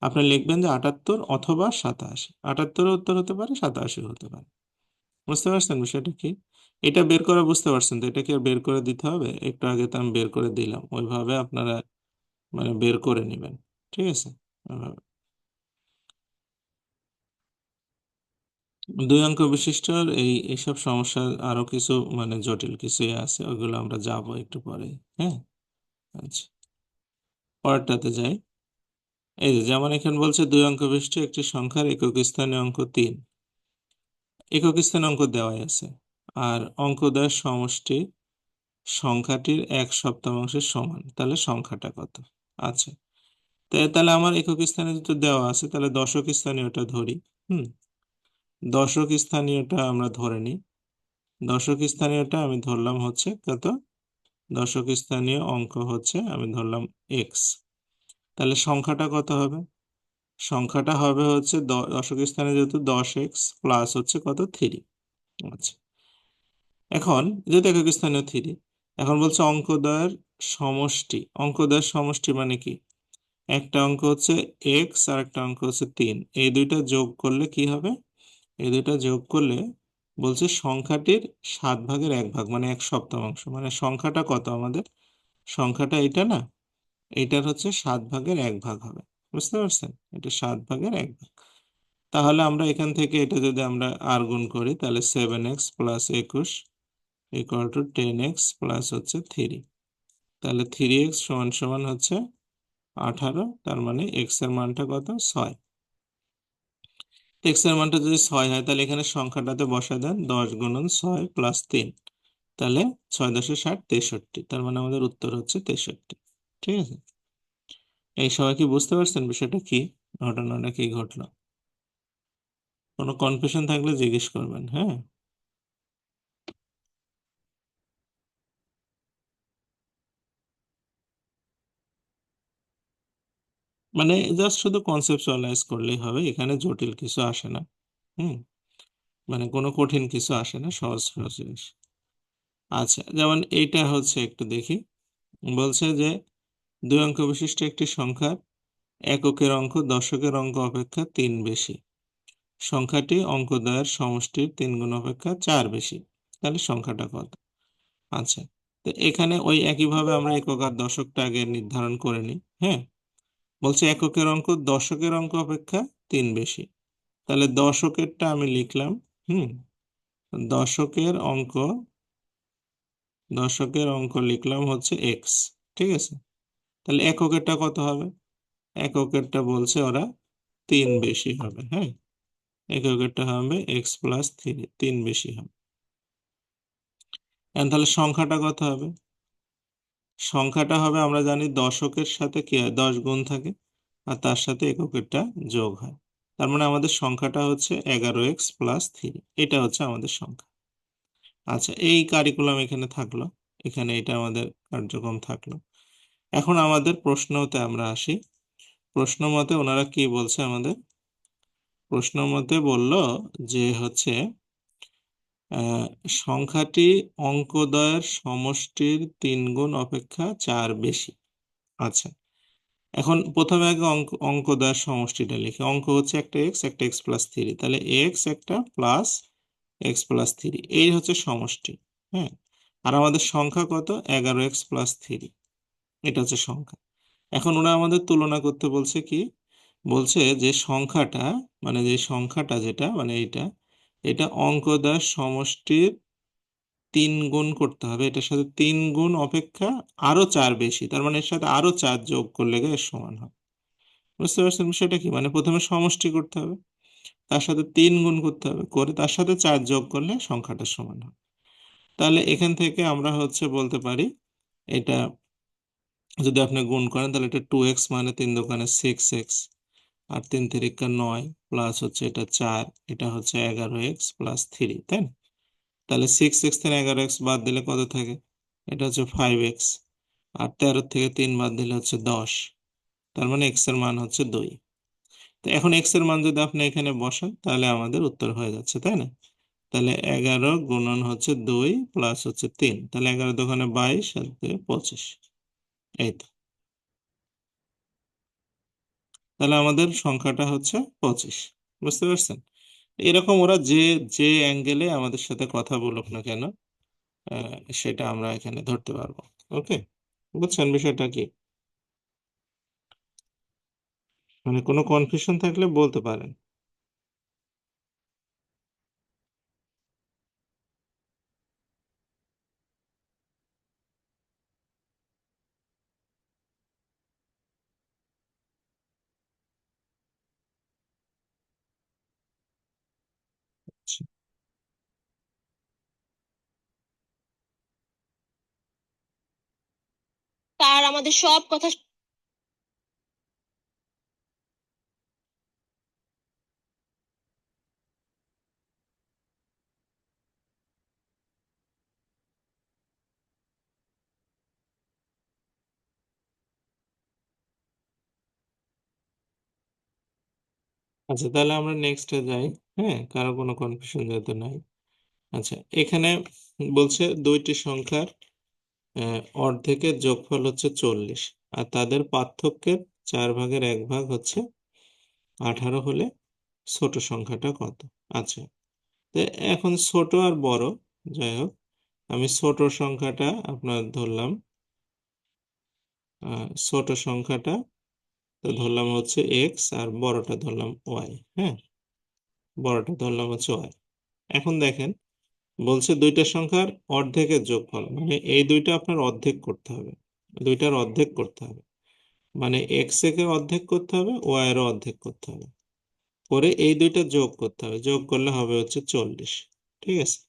আপনি লিখবেন যে 78 অথবা 87, 78 উত্তর হতে পারে, 87 হতে পারে। বুঝতে পারছেন বিষয়টা কি? এটা বের করে বুঝতে পারছেন তো? এটা কি আর বের করে দিতে হবে? একটু আগে তো আমি বের করে দিলাম, ওইভাবে আপনারা মানে বের করে নেবেন। ঠিক আছে? ওইভাবে। 2 অঙ্ক বিশিষ্ট এইসব সমস্যা আরো কিছু মানে জটিল কিছু আছে, ওইগুলো আমরা যাব একটু পরে। হ্যাঁ, আচ্ছা, পরেরটাতে যাই। এই যে যেমন এখানে বলছে 2 অঙ্ক বিশিষ্ট একটি সংখ্যার একক স্থানীয় অঙ্ক 3। একক স্থানীয় অঙ্ক দেওয়াই আছে, আর অঙ্কদ্বয়ের সমষ্টি সংখ্যাটির 1/7 সমান, তাহলে সংখ্যাটা কত? আচ্ছা, তাহলে আমার একক স্থানে যেটা দেওয়া আছে, তাহলে দশক স্থানীয়টা ধরি। হুম, দশক স্থানীয়টা আমরা ধরে নিই। দশক স্থানীয়টা আমি ধরলাম হচ্ছে কত? দশক স্থানীয় অঙ্ক হচ্ছে আমি ধরলাম এক্স। তাহলে সংখ্যাটা কত হবে? সংখ্যাটা হবে হচ্ছে দশক স্থানে যেহেতু 10x প্লাস হচ্ছে কত? 3। আচ্ছা, এখন যেহেতু একক স্থানীয় 3, এখন বলছে অঙ্কদ্বয়ের সমষ্টি। অঙ্কদ্বয়ের সমষ্টি মানে কি? একটা অঙ্ক হচ্ছে এক্স আর একটা অঙ্ক হচ্ছে 3, এই দুইটা যোগ করলে কি হবে? এই দুইটা যোগ করলে বলছে সংখ্যাটির 7/1 মানে 1/7, মানে সংখ্যাটা কত আমাদের? সংখ্যাটা এটা না, এইটার হচ্ছে 7/1 হবে। বুঝতে পারছেন? এটা 7/1। তাহলে আমরা এখান থেকে এটা যদি আমরা আর গুণ করি, তাহলে 7x plus 21 equal to 10x plus হচ্ছে 3। তাহলে 3x সমান সমান হচ্ছে 18, তার মানে x এর মানটা কত? 6। এক্স এর মানটা যদি 6 হয়, তাহলে এখানে সংখ্যাটাতে বসা দেন 10 × 6 প্লাস 3, তাহলে 6×10 = 63, তার মানে আমাদের উত্তর হচ্ছে 63। ঠিক আছে? এই সবাই কি বুঝতে পারছেন বিষয়টা কি? ঘটনাটা কি ঘটলো? কোনো কনফিউশন থাকলে জিজ্ঞেস করবেন, হ্যাঁ। মানে জাস্ট শুধু কনসেপচুয়ালাইজ করলেই হবে, এখানে জটিল কিছু আসে না। হুম, মানে কোনো কঠিন কিছু আসে না, সহজ সহজ জিনিস। আচ্ছা, যেমন এইটা হচ্ছে একটু দেখি। বলছে যে 2 অঙ্ক বিশিষ্ট একটি সংখ্যার এককের অঙ্ক দশকের অঙ্ক অপেক্ষা 3 বেশি। সংখ্যাটি অঙ্কদ্বয়ের সমষ্টির 3 গুণ অপেক্ষা 4 বেশি, তাহলে সংখ্যাটা কত? আচ্ছা, তো এখানে ওই একইভাবে আমরা একক আর দশকটা আগে নির্ধারণ করে নিই। হ্যাঁ, বলছে এককের অঙ্ক দশকের অঙ্ক অপেক্ষা 3 বেশি, তাহলে দশকেরটা আমি লিখলাম। হুম, দশকের অঙ্ক, দশকের অঙ্ক লিখলাম হচ্ছে এক্স। ঠিক আছে? তাহলে এককেরটা কত হবে? এককেরটা বলছে ওরা 3 বেশি হবে। হ্যাঁ, এককেরটা হবে এক্স প্লাস 3, 3 বেশি হবে। এখন তাহলে সংখ্যাটা কত হবে? সংখ্যাটা হবে, আমরা জানি দশকের সাথে কি হয়, 10 গুণ থাকে, আর তার সাথে এককেরটা যোগ হয়। তার মানে আমাদের সংখ্যাটা হচ্ছে 11x+3, এটা হচ্ছে আমাদের সংখ্যা। আচ্ছা, এই কারিকুলাম এখানে থাকলো, এখানে এটা আমাদের কার্যক্রম থাকলো। এখন আমাদের প্রশ্নতে আমরা আসি। প্রশ্ন মতে ওনারা কি বলছে আমাদের? প্রশ্ন মতে বলল যে হচ্ছে আহ, সংখ্যাটি অঙ্কদ্বয়ের সমষ্টির 3 গুণ অপেক্ষা 4 বেশি। আচ্ছা, এখন প্রথমে আগে অঙ্কদ্বয়ের সমষ্টিটা লিখি। অঙ্ক হচ্ছে একটা এক্স, একটা x+3, তাহলে এক্স একটা প্লাস x+3, এই হচ্ছে সমষ্টি। হ্যাঁ, আর আমাদের সংখ্যা কত? 11x+3, এটা হচ্ছে সংখ্যা। এখন ওরা আমাদের তুলনা করতে বলছে কি? বলছে যে সংখ্যাটা, মানে যে সংখ্যাটা যেটা মানে এটা, এটা অঙ্কদ্বয়ের সমষ্টির 3 গুণ করতে হবে, এটার সাথে 3 গুণ অপেক্ষা আরো 4 বেশি, তার মানে এর সাথে আরো 4 যোগ করলে গিয়ে এর সমান হয়। বুঝতে পারছেন বিষয়টা কি? মানে প্রথমে সমষ্টি করতে হবে, তার সাথে 3 গুণ করতে হবে, করে তার সাথে 4 যোগ করলে সংখ্যাটা সমান হয়। তাহলে এখান থেকে আমরা হচ্ছে বলতে পারি, এটা যদি আপনি গুণ করেন তাহলে এটা 2x মানে 3×2 = 6x, আর 3×3 = 9, প্লাস হচ্ছে এটা 4, এটা হচ্ছে 11x+3, তাই না? তাহলে 6x থেকে 11x বাদ দিলে কত থাকে? এটা হচ্ছে 5x, আর 13 থেকে 3 বাদ দিলে হচ্ছে 10। তার মানে এক্স এর মান হচ্ছে 2। তো এখন এক্স এর মান যদি আপনি এখানে বসান তাহলে আমাদের উত্তর হয়ে যাচ্ছে, তাই না? তাহলে 11 গুণন হচ্ছে 2 প্লাস হচ্ছে 3, তাহলে 11 দোকানে 22 আর 2 25। এই তো, তাহলে আমাদের সংখ্যাটা হচ্ছে 25। বুঝতে পারছেন? এরকম ওরা যে যে অ্যাঙ্গেলে আমাদের সাথে কথা বলুক না কেন, সেটা আমরা এখানে ধরতে পারবো। ওকে, বুঝছেন বিষয়টা কি? মানে কোনো কনফিউশন থাকলে বলতে পারেন। আচ্ছা, তার আমাদের সব কথা আচ্ছা, তাহলে আমরা নেক্সটে যাই। হ্যাঁ, কারো কোনো কনফিউশন যেহেতু নাই। আচ্ছা, এখানে বলছে দুইটি সংখ্যার অর্ধেকের যোগফল হচ্ছে 40, আর তাদের পার্থক্যের 4/1 হচ্ছে 18 হলে ছোট সংখ্যাটা কত? আচ্ছা, তো এখন ছোট আর বড়, যাই হোক, আমি ছোট সংখ্যাটা আপনার ধরলাম, ছোট সংখ্যাটা তো ধরলাম হচ্ছে এক্স, আর বড়টা ধরলাম ওয়াই। হ্যাঁ, বড়টা ধরলাম হচ্ছে ওয়াই। এখন দেখেন, বলছে দুইটা সংখ্যার অর্ধেকের যোগফল, মানে এই দুইটা আপনার অর্ধেক করতে হবে, দুইটার অর্ধেক করতে হবে, মানে এক্স একে অর্ধেক করতে হবে, ওয়াই এরও অর্ধেক করতে হবে, করে এই দুইটা যোগ করতে হবে, যোগ করলে হবে হচ্ছে 40। ঠিক আছে,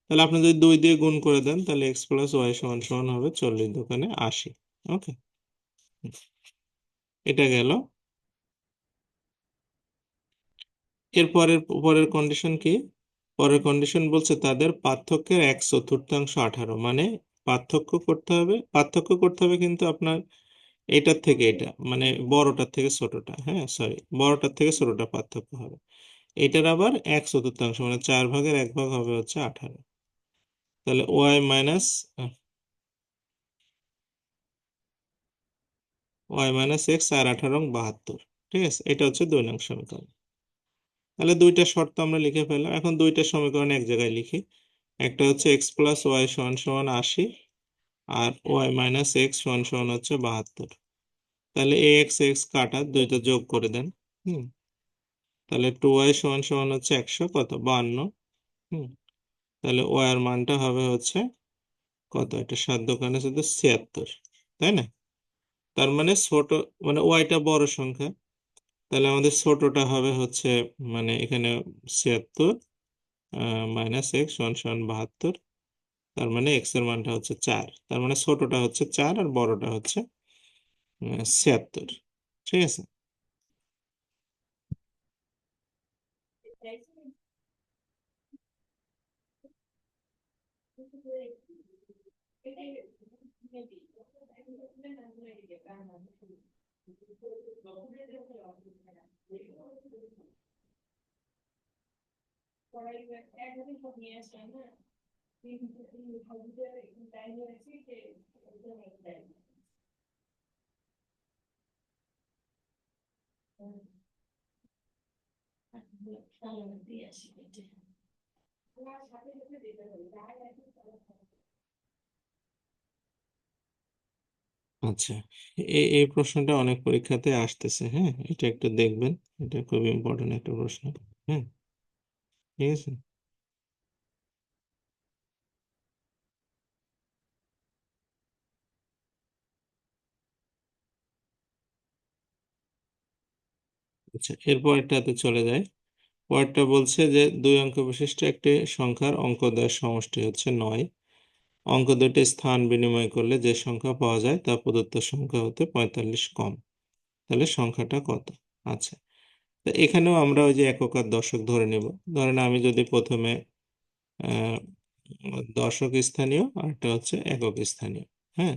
তাহলে আপনি যদি 2 দিয়ে গুণ করে দেন তাহলে এক্স প্লাস ওয়াই সমান সমান হবে 40 দোকানে 80। ওকে, এটা গেল। এর পরের পরের কন্ডিশন কি? পরের কন্ডিশন বলছে তাদের পার্থক্যের 1/4 18, মানে পার্থক্য করতে হবে কিন্তু আপনার এটার থেকে এটা, মানে বড়টার থেকে ছোটটা, হ্যাঁ সরি, বড়টার থেকে ছোটটা পার্থক্য হবে। এটার আবার 1/4, মানে 4/1 হবে হচ্ছে 18। তাহলে ওয়াই মাইনাস এক্স আর 18 72। ঠিক আছে, এটা হচ্ছে 2 নং সমীকরণ। তাহলে দুইটা শর্ত আমরা লিখে ফেললাম, এখন দুইটা সমীকরণ এক জায়গায় লিখি। একটা হচ্ছে এক্স প্লাস ওয়াই সমান সমান 80, আর ওয়াই মাইনাস এক্স সমান সমান হচ্ছে 72। তাহলে এ এক্স এক্স কাটা দুইটা যোগ করে দেন। হুম, তাহলে 2y সমান সমান হচ্ছে 100 কত 52। হুম, তাহলে ওয়াই এর মানটা হবে হচ্ছে কত, এটা 7 দোকানে শুধু 76, তাই না? তার মানে ছোট, মানে ওয়াইটা বড় সংখ্যা, তাহলে আমাদের ছোটটা হবে হচ্ছে, মানে এখানে 76 মাইনাস এক্স সমান সমান 72। তার মানে এক্স এর মানটা হচ্ছে 4, তার মানে ছোটটা হচ্ছে 4 আর বড়টা হচ্ছে 76। ঠিক আছে, আচ্ছা, এই প্রশ্নটা অনেক পরীক্ষাতে আসতেছে। হ্যাঁ, এটা একটু দেখবেন, এটা খুব ইম্পর্টেন্ট একটা প্রশ্ন। হ্যাঁ, ঠিক আছে। আচ্ছা, এরপরটাতে চলে যায়। পরেরটা বলছে যে 2 অঙ্ক বিশিষ্ট একটি সংখ্যার অঙ্কদ্বয়ের সমষ্টি হচ্ছে 9। অঙ্ক দুটি স্থান বিনিময় করলে যে সংখ্যা পাওয়া যায় তা প্রদত্ত সংখ্যা হতে 45 কম, তাহলে সংখ্যাটা কত? আচ্ছা, তো এখানেও আমরা ওই যে একক আর দশক ধরে নেব। ধরেন আমি যদি প্রথমে আহ দশক স্থানীয় আর একটা হচ্ছে একক স্থানীয়। হ্যাঁ,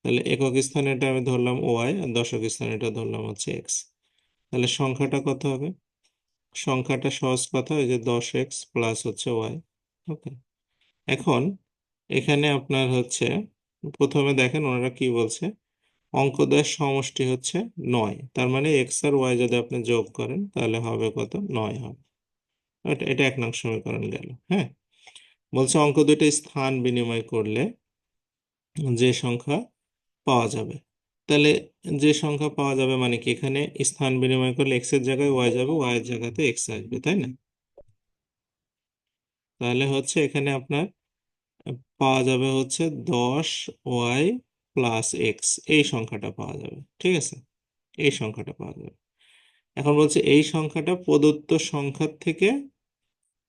তাহলে একক স্থানে এটা আমি ধরলাম ওয়াই, আর দশক স্থানে এটা ধরলাম হচ্ছে এক্স। তাহলে সংখ্যাটা কত হবে? সংখ্যাটা সহজ কথা, ওই যে 10x প্লাস হচ্ছে ওয়াই। ওকে, এখন এখানে আপনার হচ্ছে প্রথমে দেখেন ওনারা কি বলছে, অঙ্কদের সমষ্টি হচ্ছে 9, তার মানে এক্স আর ওয়াই যদি আপনি যোগ করেন তাহলে হবে কত? 9 হবে। এটা এটা 1 নং সমীকরণ গেল। হ্যাঁ, বলছে অঙ্ক দুটো স্থান বিনিময় করলে যে সংখ্যা পাওয়া যাবে। তাহলে যে সংখ্যা পাওয়া যাবে মানে কি, এখানে স্থান বিনিময় করলে এক্স এর জায়গায় ওয়াই যাবে, ওয়াই এর জায়গাতে এক্স আসবে, তাই না? তাহলে হচ্ছে এখানে আপনার পাওয়া যাবে হচ্ছে 10y প্লাস এক্স, এই সংখ্যাটা পাওয়া যাবে। ঠিক আছে, এই সংখ্যাটা পাওয়া যাবে। এখন বলছে এই সংখ্যাটা প্রদত্ত সংখ্যার থেকে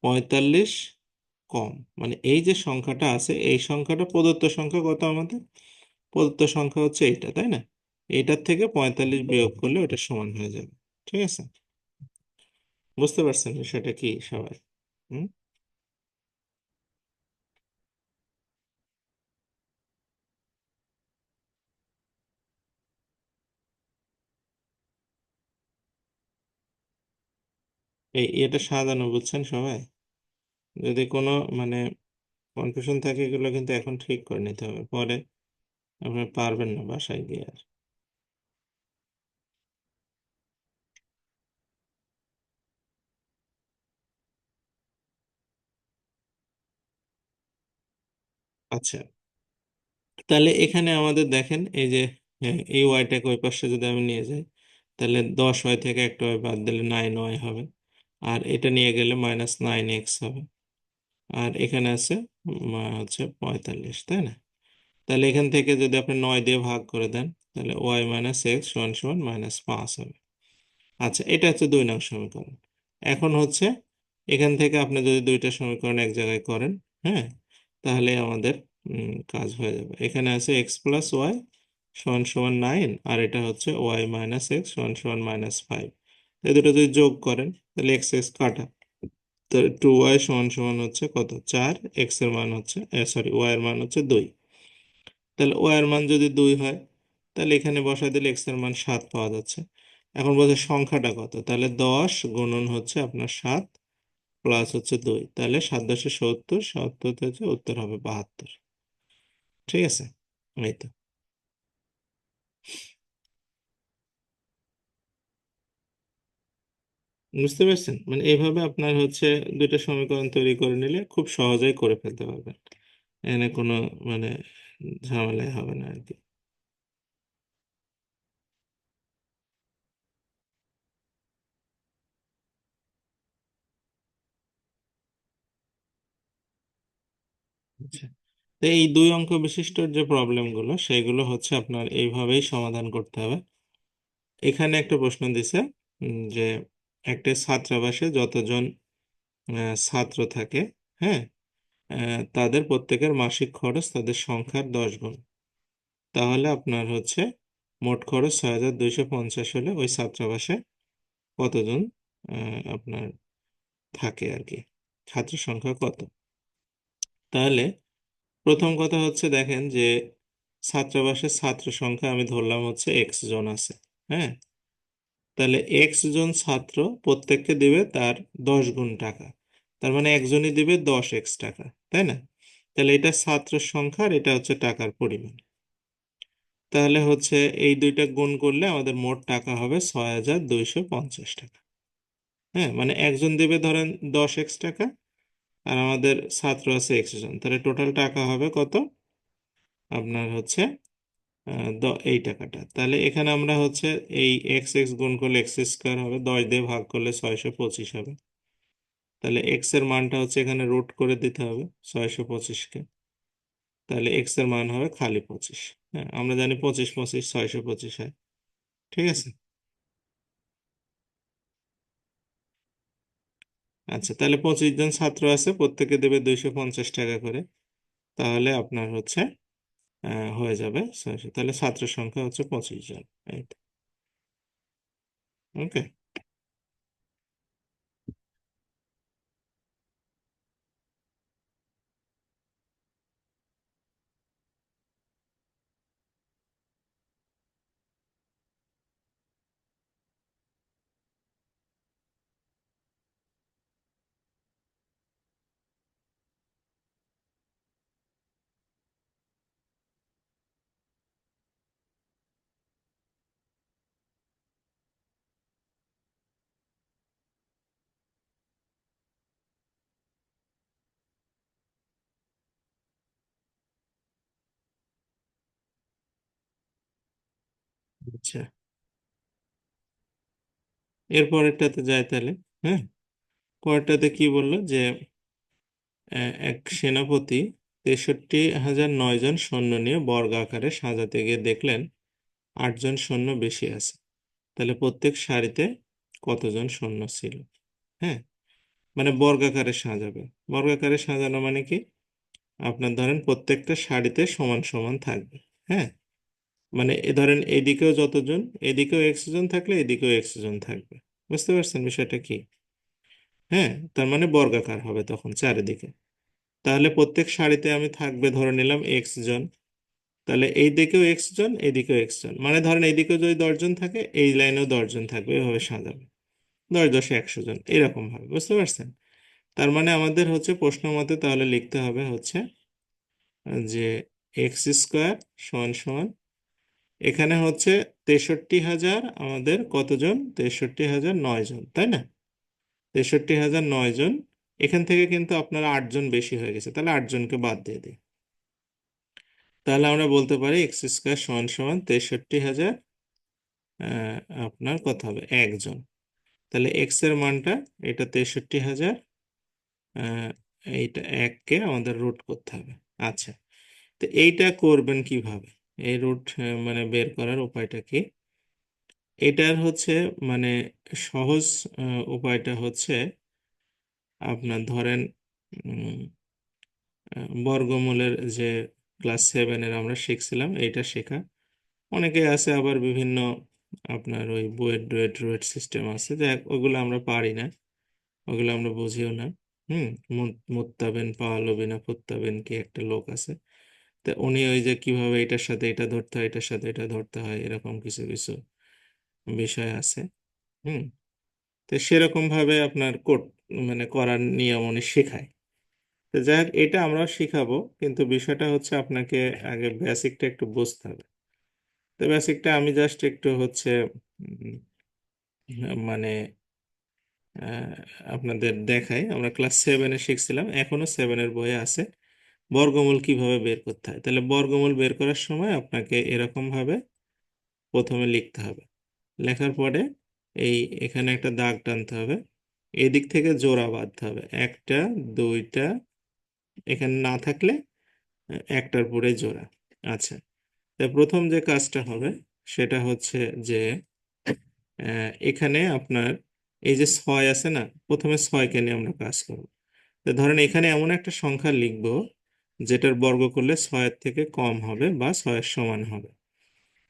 45 কম। মানে এই যে সংখ্যাটা আছে, এই সংখ্যাটা প্রদত্ত সংখ্যা কত আমাদের? প্রদত্ত সংখ্যা হচ্ছে এইটা, তাই না? এইটার থেকে 45 বিয়োগ করলে ওটা সমান হয়ে যাবে। ঠিক আছে, বুঝতে পারছেন বিষয়টা কি সবাই? হুম, এটা সাজানো, বুঝছেন সবাই? যদি কোনো মানে কনফিউশন থাকে এগুলো কিন্তু এখন ঠিক করে নিতে হবে, পরে আপনি পারবেন না বাসায় গিয়ে আর। আচ্ছা, তাহলে এখানে আমাদের দেখেন এই যে, হ্যাঁ, এই ওয়াইটাকে ওই পাশে যদি আমি নিয়ে যাই, তাহলে 10y থেকে একটা ওয়াই বাদ দিলে 9y হবে, আর এটা নিয়ে গেলে -9x হবে, আর এখানে আছে হচ্ছে 45, তাই না? তাহলে এখান থেকে যদি আপনি 9 দিয়ে ভাগ করে দেন, তাহলে y-x সমান সমান -5 হবে। আচ্ছা, এটা হচ্ছে 2 নং সমীকরণ। এখন হচ্ছে এখান থেকে আপনি যদি দুইটা সমীকরণ এক জায়গায় করেন, হ্যাঁ, তাহলে আমাদের কাজ হয়ে যাবে। এখানে আছে এক্স প্লাস ওয়াই সমান সমান 9, আর এটা হচ্ছে y-x সমান সমান -5। এই দুটো যদি যোগ করেন তাহলে এক্স এক্স কাটা, তো 2y সমান সমান হচ্ছে কত? 4। এক্স এর মান হচ্ছে, সরি, ওয়াই এর মান হচ্ছে 2। তাহলে ওয়াই এর মান যদি 2 হয়, তাহলে এখানে বসাই দিলে এক্স এর মান 7 পাওয়া যাচ্ছে। এখন বলছে সংখ্যাটা কত, তাহলে 10 গুণন হচ্ছে আপনার 7 প্লাস হচ্ছে 2, তাহলে 7×10 = 70, 70 হচ্ছে উত্তর হবে 72। ঠিক আছে, এই তো। বুঝতে পারছেন? মানে এইভাবে আপনার হচ্ছে দুইটা সমীকরণ তৈরি করে নিলে খুব সহজেই করে ফেলতে পারবেন, এখানে কোনো মানে ঝামেলাই হবে না আর কি। আচ্ছা, তো এই 2 অঙ্ক বিশিষ্ট যে প্রবলেমগুলো সেগুলো হচ্ছে আপনার এইভাবেই সমাধান করতে হবে। এখানে একটা প্রশ্ন দিছে, যে একটা ছাত্রাবাসে যতজন ছাত্র থাকে, হ্যাঁ, তাদের প্রত্যেকের মাসিক খরচ তাদের সংখ্যার 10 গুণ। তাহলে আপনার হচ্ছে মোট খরচ 6250 হলে ওই ছাত্রাবাসে কতজন আপনার থাকে আর কি, ছাত্র সংখ্যা কত? তাহলে প্রথম কথা হচ্ছে দেখেন যে ছাত্রাবাসের ছাত্র সংখ্যা আমি ধরলাম হচ্ছে এক্স জন আছে। হ্যাঁ, তাহলে এক্স জন ছাত্র প্রত্যেককে দিবে তার 10 গুণ টাকা, তার মানে একজনই দিবে 10x টাকা, তাই না? তাহলে এটা ছাত্র সংখ্যা আর এটা হচ্ছে টাকার পরিমাণ। তাহলে হচ্ছে এই দুইটা গুণ করলে আমাদের মোট টাকা হবে 6250 টাকা। হ্যাঁ, মানে একজন দিবে ধরেন 10x টাকা, আর আমাদের ছাত্র আছে এক্স জন, তাহলে টোটাল টাকা হবে কত আপনার হচ্ছে এই টাকাটা। তাহলে এখানে আমরা হচ্ছে এই এক্স এক্স গুণ করলে এক্স স্কোয়ার হবে, 10 দিয়ে ভাগ করলে 625 হবে। তাহলে এক্স এর মানটা হচ্ছে এখানে রুট করে দিতে হবে 625কে, তাহলে এক্স এর মান হবে খালি 25। হ্যাঁ, আমরা জানি 25 25 625 হয়। ঠিক আছে, আচ্ছা, তাহলে 25 জন ছাত্র আছে, প্রত্যেকে দেবে 250 টাকা করে, তাহলে আপনার হচ্ছে হয়ে যাবে 600। তাহলে ছাত্র সংখ্যা হচ্ছে 25 জন। এই তো। ওকে। এরপরেরটাতে যায় তাহলে। হ্যাঁ, পরেরটাতে কি বললো যে এক সেনাপতি 63,009 জন সৈন্য নিয়ে বর্গ আকারে সাজাতে গিয়ে দেখলেন 8 জন সৈন্য বেশি আছে। তাহলে প্রত্যেক সারিতে কতজন সৈন্য ছিল? হ্যাঁ, মানে বর্গাকারে সাজাবে। বর্গাকারে সাজানো মানে কি, আপনার ধরেন প্রত্যেকটা সারিতে সমান সমান থাকবে। হ্যাঁ, মানে এ ধরেন এদিকেও যতজন, এদিকেও একশো জন থাকলে এদিকেও একশো জন থাকবে। বুঝতে পারছেন বিষয়টা কি? হ্যাঁ, তার মানে বর্গাকার হবে তখন চারিদিকে। তাহলে প্রত্যেক সারিতে আমি থাকবে ধরে নিলাম এক্স জন। তাহলে এই দিকেও এক্স জন, এইদিকেও এক্স জন, মানে ধরেন এইদিকেও যদি 10 জন থাকে এই লাইনেও 10 জন থাকবে, এভাবে সাজাবে। 10 10 100 জন এরকম ভাবে। বুঝতে পারছেন? তার মানে আমাদের হচ্ছে প্রশ্ন মতে তাহলে লিখতে হবে হচ্ছে যে এক্স স্কোয়ার সমান সমান, এখানে হচ্ছে 63,000 আমাদের কতজন, 63,009 জন, তাই না? 63,009 জন। এখান থেকে কিন্তু আপনার 8 জন বেশি হয়ে গেছে, তাহলে 8 জনকে বাদ দিয়ে দিই। তাহলে আমরা বলতে পারি এক্স স্কোয়ার সমান সমান 63,000 আপনার কত হবে, 1 জন। তাহলে এক্স এর মানটা, এটা 63,000, এইটা 1কে আমাদের রুট করতে হবে। আচ্ছা, তো এইটা করবেন কিভাবে? এই রুট মানে বের করার উপায়টা কি? এটার হচ্ছে মানে সহজ উপায়টা হচ্ছে আপনার ধরেন উম, বর্গমূলের যে ক্লাস 7-এর আমরা শিখছিলাম এইটা শেখা। অনেকে আছে আবার বিভিন্ন আপনার ওই বুয়েট ডুয়েট রুয়েট সিস্টেম আছে, যাই হোক, ওগুলো আমরা পারি না, ওগুলো আমরা বুঝিও না। হুম, মুত্তাবেন পাওয়ালবিনা ফুত্তাবেন কি একটা লোক আছে, তো উনি ওই যে কিভাবে এটার সাথে এটা ধরতে হয়, এটার সাথে এটা ধরতে হয়, এরকম কিছু কিছু বিষয় আছে। হুম, তো সেরকম ভাবে আপনার মানে করার নিয়ম উনি শেখায়। তো যাই হোক, এটা আমরা শিখাবো, কিন্তু বিষয়টা হচ্ছে আপনাকে আগে বেসিকটা একটু বুঝতে হবে। তো বেসিকটা আমি জাস্ট একটু হচ্ছে উম, মানে আহ, আপনাদের দেখাই। আমরা ক্লাস 7-এ শিখছিলাম, এখনো 7-এর বইয়ে আছে বর্গমূল কিভাবে বের করতে হয়। তাহলে বর্গমূল বের করার সময় আপনাকে এরকম ভাবে প্রথমে লিখতে হবে। লেখার পরে এই এখানে একটা দাগ টানতে হবে, এদিক থেকে জোড়া বাঁধতে হবে, একটা দুইটা, এখানে না থাকলে একটার পরে জোড়া। আচ্ছা, তা প্রথম যে কাজটা হবে সেটা হচ্ছে যে এখানে আপনার এই যে 6 আছে না, প্রথমে 6কে নিয়ে আমরা কাজ করব। তো ধরেন এখানে এমন একটা সংখ্যা লিখব যেটার বর্গ করলে 6-এর থেকে কম হবে বা 6-এর সমান হবে।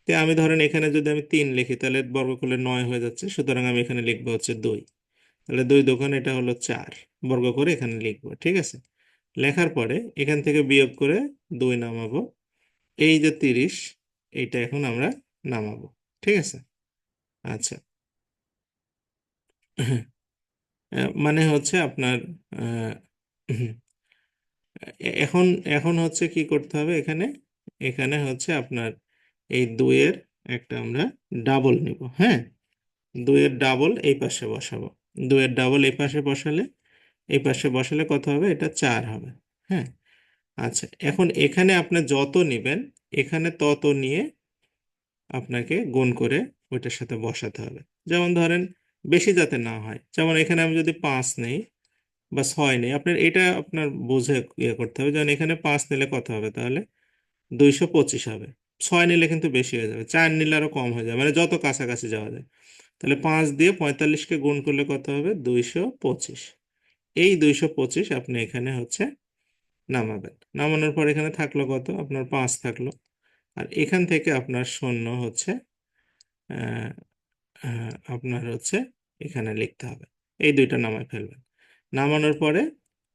তো আমি ধরেন এখানে যদি আমি 3 লিখি তাহলে বর্গ করলে 9 হয়ে যাচ্ছে, সুতরাং আমি এখানে লিখবো হচ্ছে 2। তাহলে 2 দোকান এটা হলো 4, বর্গ করে এখানে লিখবো। ঠিক আছে, লেখার পরে এখান থেকে বিয়োগ করে 2 নামাবো। এই যে 30, এইটা এখন আমরা নামাবো। ঠিক আছে। আচ্ছা, মানে হচ্ছে আপনার আহ, এখন এখন হচ্ছে কি করতে হবে এখানে, এখানে হচ্ছে আপনার এই 2-এর একটা আমরা ডাবল নিব। হ্যাঁ, 2-এর ডাবল এই পাশে বসাবো। 2-এর ডাবল এই পাশে বসালে, এই পাশে বসালে কত হবে, এটা 4 হবে। হ্যাঁ, আচ্ছা, এখন এখানে আপনি যত নিবেন এখানে তত নিয়ে আপনাকে গুণ করে ওইটার সাথে বসাতে হবে। যেমন ধরেন বেশি যাতে না হয়, যেমন এখানে আমি যদি 5 নেই বা 6 নেই, আপনার এটা আপনার বুঝে ইয়ে করতে হবে। যেমন এখানে 5 নিলে কত হবে, তাহলে 225 হবে। 6 নিলে কিন্তু বেশি হয়ে যাবে, 4 নিলে আরো কম হয়ে যাবে, মানে যত কাছাকাছি যাওয়া যায়। তাহলে 5 দিয়ে 45কে গুণ করলে কত হবে, 225। এই 225 আপনি এখানে হচ্ছে নামাবেন। নামানোর পর এখানে থাকলো কত, আপনার 5 থাকলো। আর এখান থেকে আপনার শূন্য হচ্ছে আহ, আপনার হচ্ছে এখানে লিখতে হবে। এই দুইটা নামায় ফেলবেন। নামানোর পরে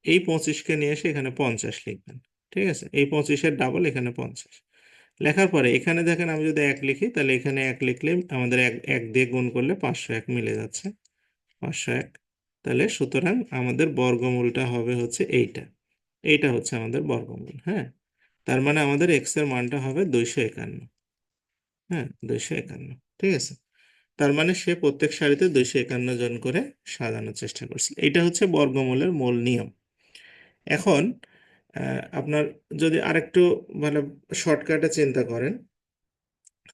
এই 25কে নিয়ে এসে এখানে 50 লিখবেন। ঠিক আছে, এই 25-এর ডাবল এখানে 50। লেখার পরে এখানে দেখেন আমি যদি 1 লিখি তাহলে এখানে 1 লিখলে আমাদের এক এক দিয়ে গুণ করলে 501 মিলে যাচ্ছে, 501। তাহলে সুতরাং আমাদের বর্গমূলটা হবে হচ্ছে এইটা, এইটা হচ্ছে আমাদের বর্গমূল। হ্যাঁ, তার মানে আমাদের এক্স এর মানটা হবে 251। হ্যাঁ, 251। ঠিক আছে, তার মানে সে প্রত্যেক সারিতে 251 জন করে সাজানোর চেষ্টা করছে। এটা হচ্ছে বর্গমূলের মূল নিয়ম। এখন আপনার যদি আরেকটু মানে শর্টকাটে চিন্তা করেন,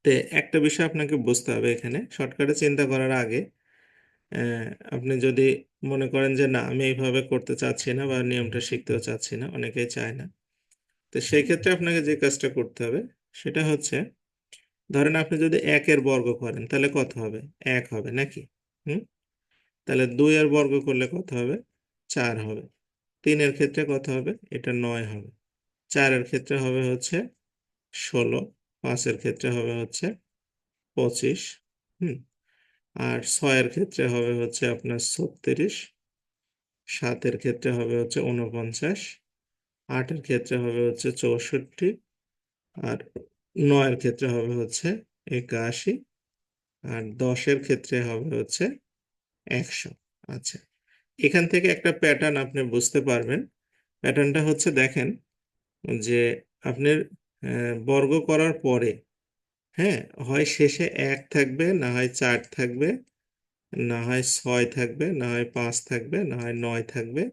তো একটা বিষয় আপনাকে বুঝতে হবে এখানে শর্টকাটে চিন্তা করার আগে আহ, আপনি যদি মনে করেন যে না আমি এইভাবে করতে চাচ্ছি না বা নিয়মটা শিখতেও চাচ্ছি না, অনেকেই চায় না, তো সেই ক্ষেত্রে আপনাকে যে কাজটা করতে হবে সেটা হচ্ছে, ধরেন আপনি যদি একের বর্গ করেন তাহলে কত হবে? এক হবে নাকি? হুম। তাহলে দুই এর বর্গ করলে কত হবে? চার হবে। তিনের ক্ষেত্রে কত হবে? এটা নয় হবে। চারের ক্ষেত্রে হবে হচ্ছে 16। পাঁচের ক্ষেত্রে হবে হচ্ছে 25। হুম। আর ছয়ের ক্ষেত্রে হবে হচ্ছে আপনার 36। সাতের ক্ষেত্রে হবে হচ্ছে 49। আটের ক্ষেত্রে হবে হচ্ছে 64। আর নয়ের ক্ষেত্রে হবে হচ্ছে 81। আর দশের ক্ষেত্রে হবে হচ্ছে 100। আচ্ছা, এখান থেকে একটা প্যাটার্ন আপনি বুঝতে পারবেন। প্যাটার্নটা হচ্ছে দেখেন যে আপনার বর্গ করার পরে, হ্যাঁ, হয় শেষে এক থাকবে, না হয় চার থাকবে, না হয় ছয় থাকবে, না হয় পাঁচ থাকবে, না হয় নয় থাকবে,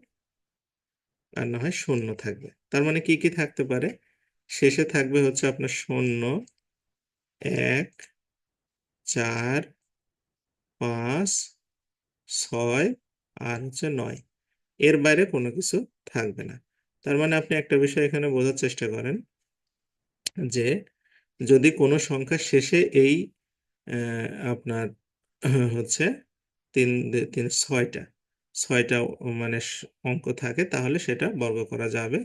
আর না হয় শূন্য থাকবে। তার মানে কি কি থাকতে পারে? শেষে থাকবে হচ্ছে আপনার শূন্য, এক, চার, পাঁচ, ছয়, আর হচ্ছে নয়। এর বাইরে কোনো কিছু থাকবে না। তার মানে আপনি একটা বিষয় এখানে বোঝার চেষ্টা করেন যে যদি কোনো সংখ্যার শেষে এই আপনার হচ্ছে তিন তিন ছয়টা ছয়টা মানে অঙ্ক থাকে, তাহলে সেটা বর্গ করা যাবে,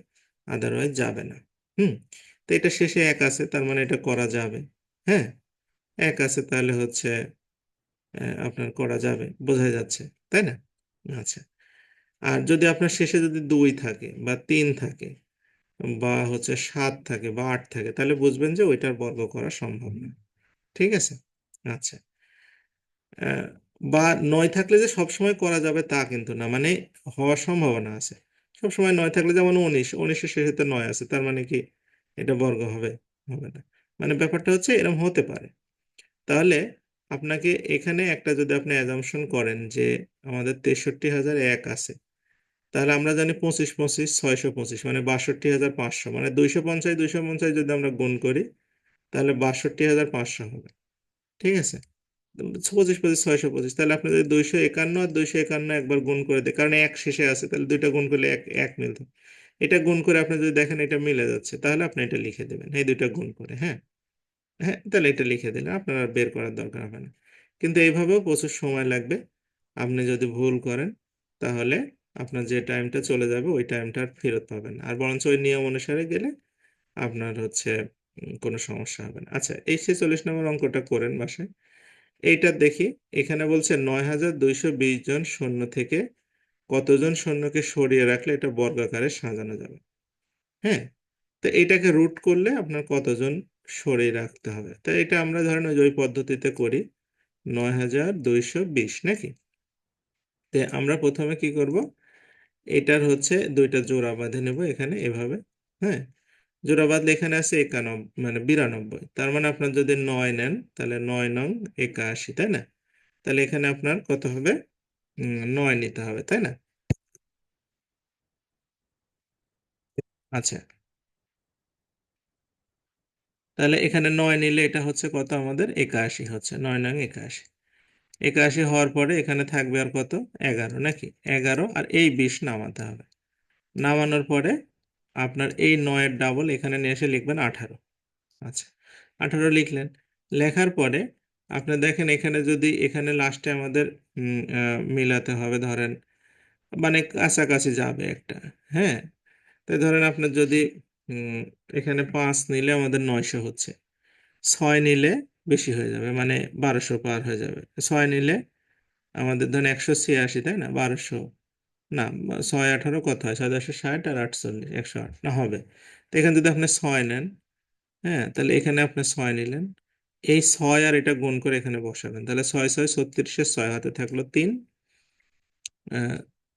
আদারওয়াইজ যাবে না। হুম। তো এটা শেষে এক আছে, তার মানে এটা করা যাবে। হ্যাঁ, এক আছে তাহলে হচ্ছে আপনার করা যাবে, বোঝা যাচ্ছে, তাই না? আচ্ছা। আর যদি আপনার শেষে যদি দুই থাকে বা তিন থাকে বা হচ্ছে সাত থাকে বা আট থাকে, তাহলে বুঝবেন যে ওইটার বর্গ করা সম্ভব না। ঠিক আছে। আচ্ছা। আহ, বা নয় থাকলে যে সব সময় করা যাবে তা কিন্তু না, মানে হওয়ার সম্ভাবনা আছে। সব সময় নয় থাকলে, যেমন 19, 19-এর শেষে তো নয় আছে, তার মানে কি এটা বর্গ হবে? হবে না। মানে ব্যাপারটা হচ্ছে এরকম হতে পারে। তাহলে আপনাকে এখানে একটা, যদি আপনি অ্যাজাম্পশন করেন যে আমাদের 63,001 আছে, তাহলে আমরা জানি 25, 25, 625, মানে 62,500, মানে 250, 250 যদি আমরা গুণ করি তাহলে 62,500 হবে। ঠিক আছে। 25, 25, 625, তাহলে আপনি যদি 251 আর 251 একবার গুণ করে দেয়, কারণ এক শেষে আছে, তাহলে দুইটা গুণ করলে এক এক মিলতো। এটা গুণ করে আপনি যদি দেখেন এটা মিলে যাচ্ছে, তাহলে আপনি এটা লিখে দেবেন, এই দুইটা গুণ করে। হ্যাঁ, হ্যাঁ, তাহলে এটা লিখে দিলেন, আপনার আর বের করার দরকার হবে না। কিন্তু এইভাবেও প্রচুর সময় লাগবে। আপনি যদি ভুল করেন তাহলে আপনার যে টাইমটা চলে যাবে ওই টাইমটা আর ফেরত পাবেন না। আর বরঞ্চ ওই নিয়ম অনুসারে গেলে আপনার হচ্ছে কোনো সমস্যা হবে না। আচ্ছা, এই 46 নম্বর অঙ্কটা করেন বাসায়। এইটা দেখি। এখানে বলছে 9,220 জন সৈন্য থেকে কতজন সৈন্যকে সরিয়ে রাখলে এটা বর্গাকারে সাজানো যাবে। হ্যাঁ। তো এটাকে রুট করলে আপনার কতজন সরিয়ে রাখতে হবে, তো এটা আমরা ধরেন ওই পদ্ধতিতে করি। 9,220 নাকি? তো আমরা প্রথমে কি করব, এটার হচ্ছে দুইটা জোড়া বাঁধে নেব এখানে এভাবে। হ্যাঁ, জোড়া বাঁধলে এখানে আছে 91, মানে 92। তার মানে আপনার যদি 9 নেন তাহলে 9 নং 81, তাই না? তাহলে এখানে আপনার কত হবে? 9 নিতে হবে, তাই না? আচ্ছা, তাহলে এখানে 9 নিলে এটা হচ্ছে কত আমাদের? 81 হচ্ছে, 9 নং 81। 81 হওয়ার পরে এখানে থাকবে আর কত? 11 নাকি? 11 আর এই 20 নামাতে হবে। নামানোর পরে আপনার এই 9-এর ডাবল এখানে নিয়ে এসে লিখবেন 18। আচ্ছা, 18 লিখলেন। লেখার পরে আপনি দেখেন এখানে যদি এখানে লাস্টে আমাদের মিলাতে হবে, ধরেন মানে কাছাকাছি যাবে একটা। হ্যাঁ, তাই ধরেন আপনার যদি উম, এখানে 5 নিলে আমাদের 900 হচ্ছে, 6 নিলে বেশি হয়ে যাবে, মানে 1200 পার হয়ে যাবে। 6 নিলে আমাদের ধরেন 186, তাই না? 1200 না, 6 18 কত হয়? 6,460 আর 48, 108 না হবে। তো এখানে যদি আপনি 6 নেন, হ্যাঁ, তাহলে এখানে আপনি 6 নিলেন, এই 6 আর এটা গুণ করে এখানে বসাবেন, তাহলে 6 6 36, 6 হাতে থাকলো 3,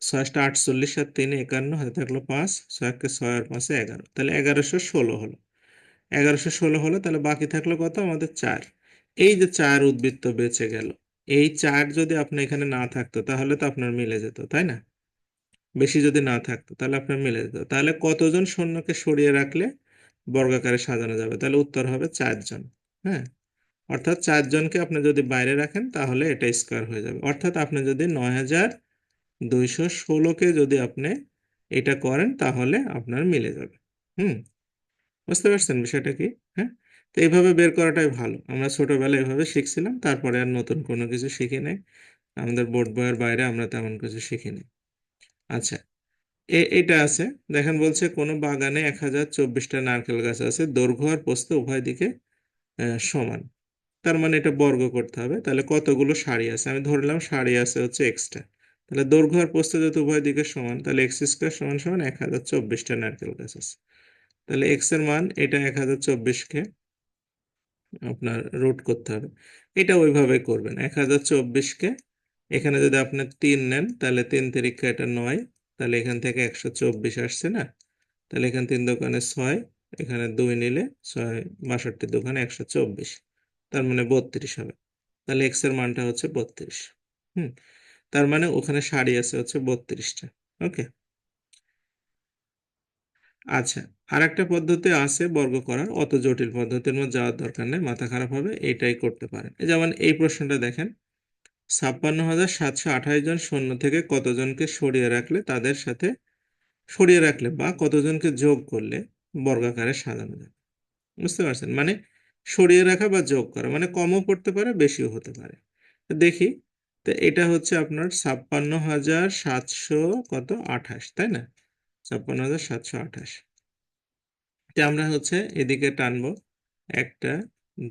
6 8 48 আর 3 51, হাতে থাকলো 5, 6 6 আর 5 11, তাহলে 1116 হলো। 1116 হলো, তাহলে বাকি থাকলো কত আমাদের? 4। এই যে 4 উদ্বৃত্ত বেঁচে গেল, এই 4 যদি আপনার এখানে না থাকতো তাহলে তো আপনার মিলে যেত, তাই না? বেশি যদি না থাকতো তাহলে আপনার মিলে যেত। তাহলে কতজন সৈন্যকে সরিয়ে রাখলে বর্গাকারে সাজানো যাবে? তাহলে উত্তর হবে 4 জন। হ্যাঁ, অর্থাৎ 4 জনকে আপনি যদি বাইরে রাখেন তাহলে এটা স্কোয়ার হয়ে যাবে। অর্থাৎ আপনি যদি 9216কে যদি আপনি এটা করেন তাহলে আপনার মিলে যাবে। হুম, বুঝতে পারছেন বিষয়টা কি? হ্যাঁ, তো এইভাবে বের করাটাই ভালো। আমরা ছোটবেলায় এভাবে শিখছিলাম, তারপরে আর নতুন কোনো কিছু শিখি নাই। আমাদের বোর্ড বইয়ের বাইরে আমরা তেমন কিছু শিখিনি। আচ্ছা, এটা আছে, দেখেন বলছে কোনো বাগানে 1024টা নারকেল গাছ আছে, দৈর্ঘ্য আর প্রস্থ উভয় দিকে সমান। তার মানে এটা বর্গ করতে হবে, তাহলে কতগুলো সারি আছে? আমি ধরলাম সারি আছে হচ্ছে এক্সটা, তাহলে দৈর্ঘ্য আর প্রস্থ যেহেতু উভয় দিকে সমান, তাহলে এক্স স্কোয়ার সমান সমান 1024টা নারকেল গাছ আছে। তাহলে এক্স এর মান এটা 1024কে আপনার রুট করতে হবে। এটা ওইভাবে করবেন, 1024কে এখানে যদি আপনি 3 নেন তাহলে 3 তিরিক্ষা এটা 9, তাহলে এখান থেকে 124 আসছে না? তাহলে এখানে 3 দোকানে 6, এখানে 2 নিলে 6, 62 দোকানে 124, তার মানে 32 হবে। তাহলে এক্স এর মানটা হচ্ছে 32। হুম, তার মানে ওখানে সারি আছে হচ্ছে 32টা। ওকে, আচ্ছা, আর একটা পদ্ধতি আছে বর্গ করার, অত জটিল পদ্ধতির মধ্যে যাওয়ার দরকার নেই, মাথা খারাপ হবে, এটাই করতে পারেন। যেমন এই প্রশ্নটা দেখেন, 56,728 জন শূন্য থেকে কতজনকে সরিয়ে রাখলে তাদের সাথে সরিয়ে রাখলে বা কতজনকে যোগ করলে বর্গাকারে সাজানো যাবে। বুঝতে পারছেন? মানে সরিয়ে রাখা বা যোগ করা, মানে কমও পড়তে পারে বেশিও হতে পারে। তো দেখি, তো এটা হচ্ছে আপনার 56,700 কত 28, তাই না? 56,728, এটা আমরা হচ্ছে এদিকে টানবো, একটা,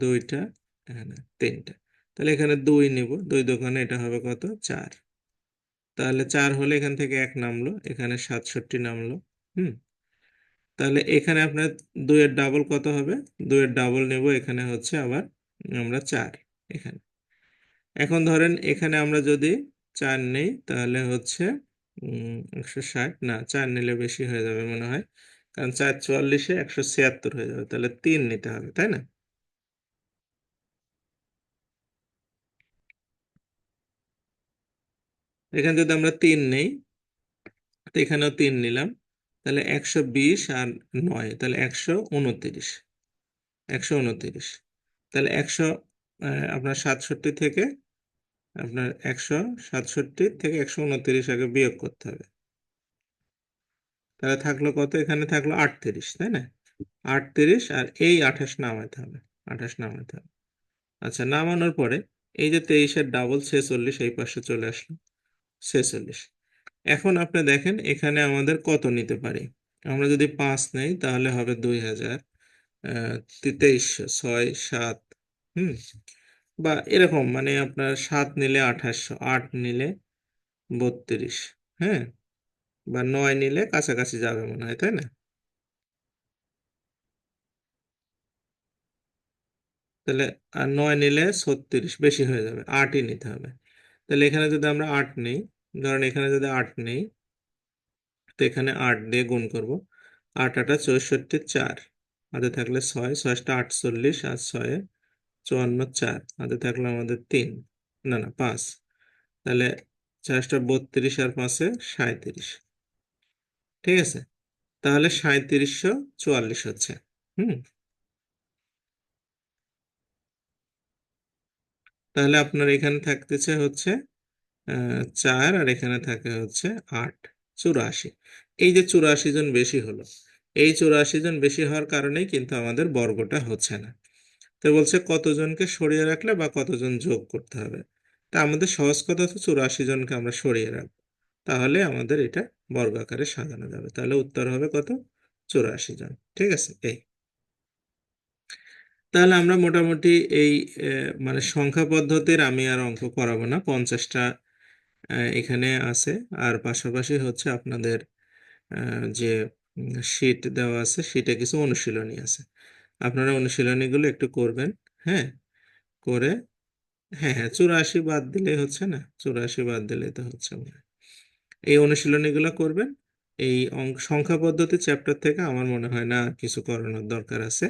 দুইটা, এখানে তিনটা, তাহলে এখানে 2 নিব, 2 দোকানে এটা হবে কত 4, তাহলে 4 হলে এখান থেকে 1 নামলো, এখানে 67 নামলো। হুম, তাহলে এখানে আপনার 2 এর ডাবল কত হবে? 2 এর ডাবল নেব, এখানে হচ্ছে আবার আমরা 4 এখানে। এখন ধরেন এখানে আমরা যদি 4 নেই তাহলে হচ্ছে 160, না 4 নিলে বেশি হয়ে যাবে মনে হয়, কারণ 4 44-এ 176 হয়ে যাবে, তাহলে 3 নিতে হবে, তাই না? এখানে যদি আমরা 3 নেই, তো এখানেও 3 নিলাম, তাহলে 120 আর 9, তাহলে 129, 129, তাহলে আপনার 67 থেকে আপনার 167 থেকে 129 আগে বিয়োগ করতে হবে, তাহলে থাকলো কত? এখানে থাকলো 38, তাই না? 38 আর এই 28 নামাতে হবে, 28 নামাতে হবে। আচ্ছা, নামানোর পরে এই যে 23-এর ডাবল 46 এই পাশে চলে আসলো, 46। এখন আপনি দেখেন এখানে আমাদের কত নিতে পারি। আমরা যদি 5 নেই তাহলে হবে 2000, 2300, 6, 7, হুম, বা এরকম, মানে আপনার 7 নিলে 2800, 8 নিলে 32, হ্যাঁ, বা 9 নিলে কাছাকাছি যাবে মনে হয়, তাই না? তাহলে আর 9 নিলে 36 বেশি হয়ে যাবে, 8ই নিতে হবে। তাহলে এখানে যদি আমরা 8 নেই, ধরেন এখানে যদি 8 নেই, তো এখানে 8 দিয়ে গুণ করব, 8 8 64, 4 হাতে থাকলে 6, 6 48 আর 6 54, 4 হাতে থাকলে আমাদের 3, না না 5, তাহলে 4 32 আর 5-এ 37, ঠিক আছে? তাহলে 3744 হচ্ছে। হুম, তাহলে আপনার এখানে থাকতেছে হচ্ছে 4, আর এখানে থাকে হচ্ছে 8, 84। এই যে 84 জন বেশি হলো, এই 84 জন বেশি হওয়ার কারণেই কিন্তু আমাদের বর্গটা হচ্ছে না। তো বলছে কতজনকে সরিয়ে রাখলে বা কতজন যোগ করতে হবে। তা আমাদের সহজ কথা হচ্ছে 84 জনকে আমরা সরিয়ে রাখবো, তাহলে আমাদের এটা বর্গাকারে সাজানো যাবে। তাহলে উত্তর হবে কত? 84 জন। ঠিক আছে, এই তাহলে আমরা মোটামুটি এই মানে সংখ্যা পদ্ধতির আমি আর অঙ্ক করাবো না, 50টা এখানে আছে। আর পাশাপাশি হচ্ছে আপনাদের যে শীট দেওয়া আছে, শীটে কিছু অনুশীলনী আছে, আপনারা অনুশীলনীগুলো একটু করবেন। হ্যাঁ, করে, হ্যাঁ হ্যাঁ, 84 বাদ দিলে হচ্ছে না, 84 বাদ দিলে তো হচ্ছে না। এই অনুশীলনীগুলো করবেন। এই সংখ্যা পদ্ধতি চ্যাপ্টার থেকে আমার মনে হয় না আর কিছু করানোর দরকার আছে।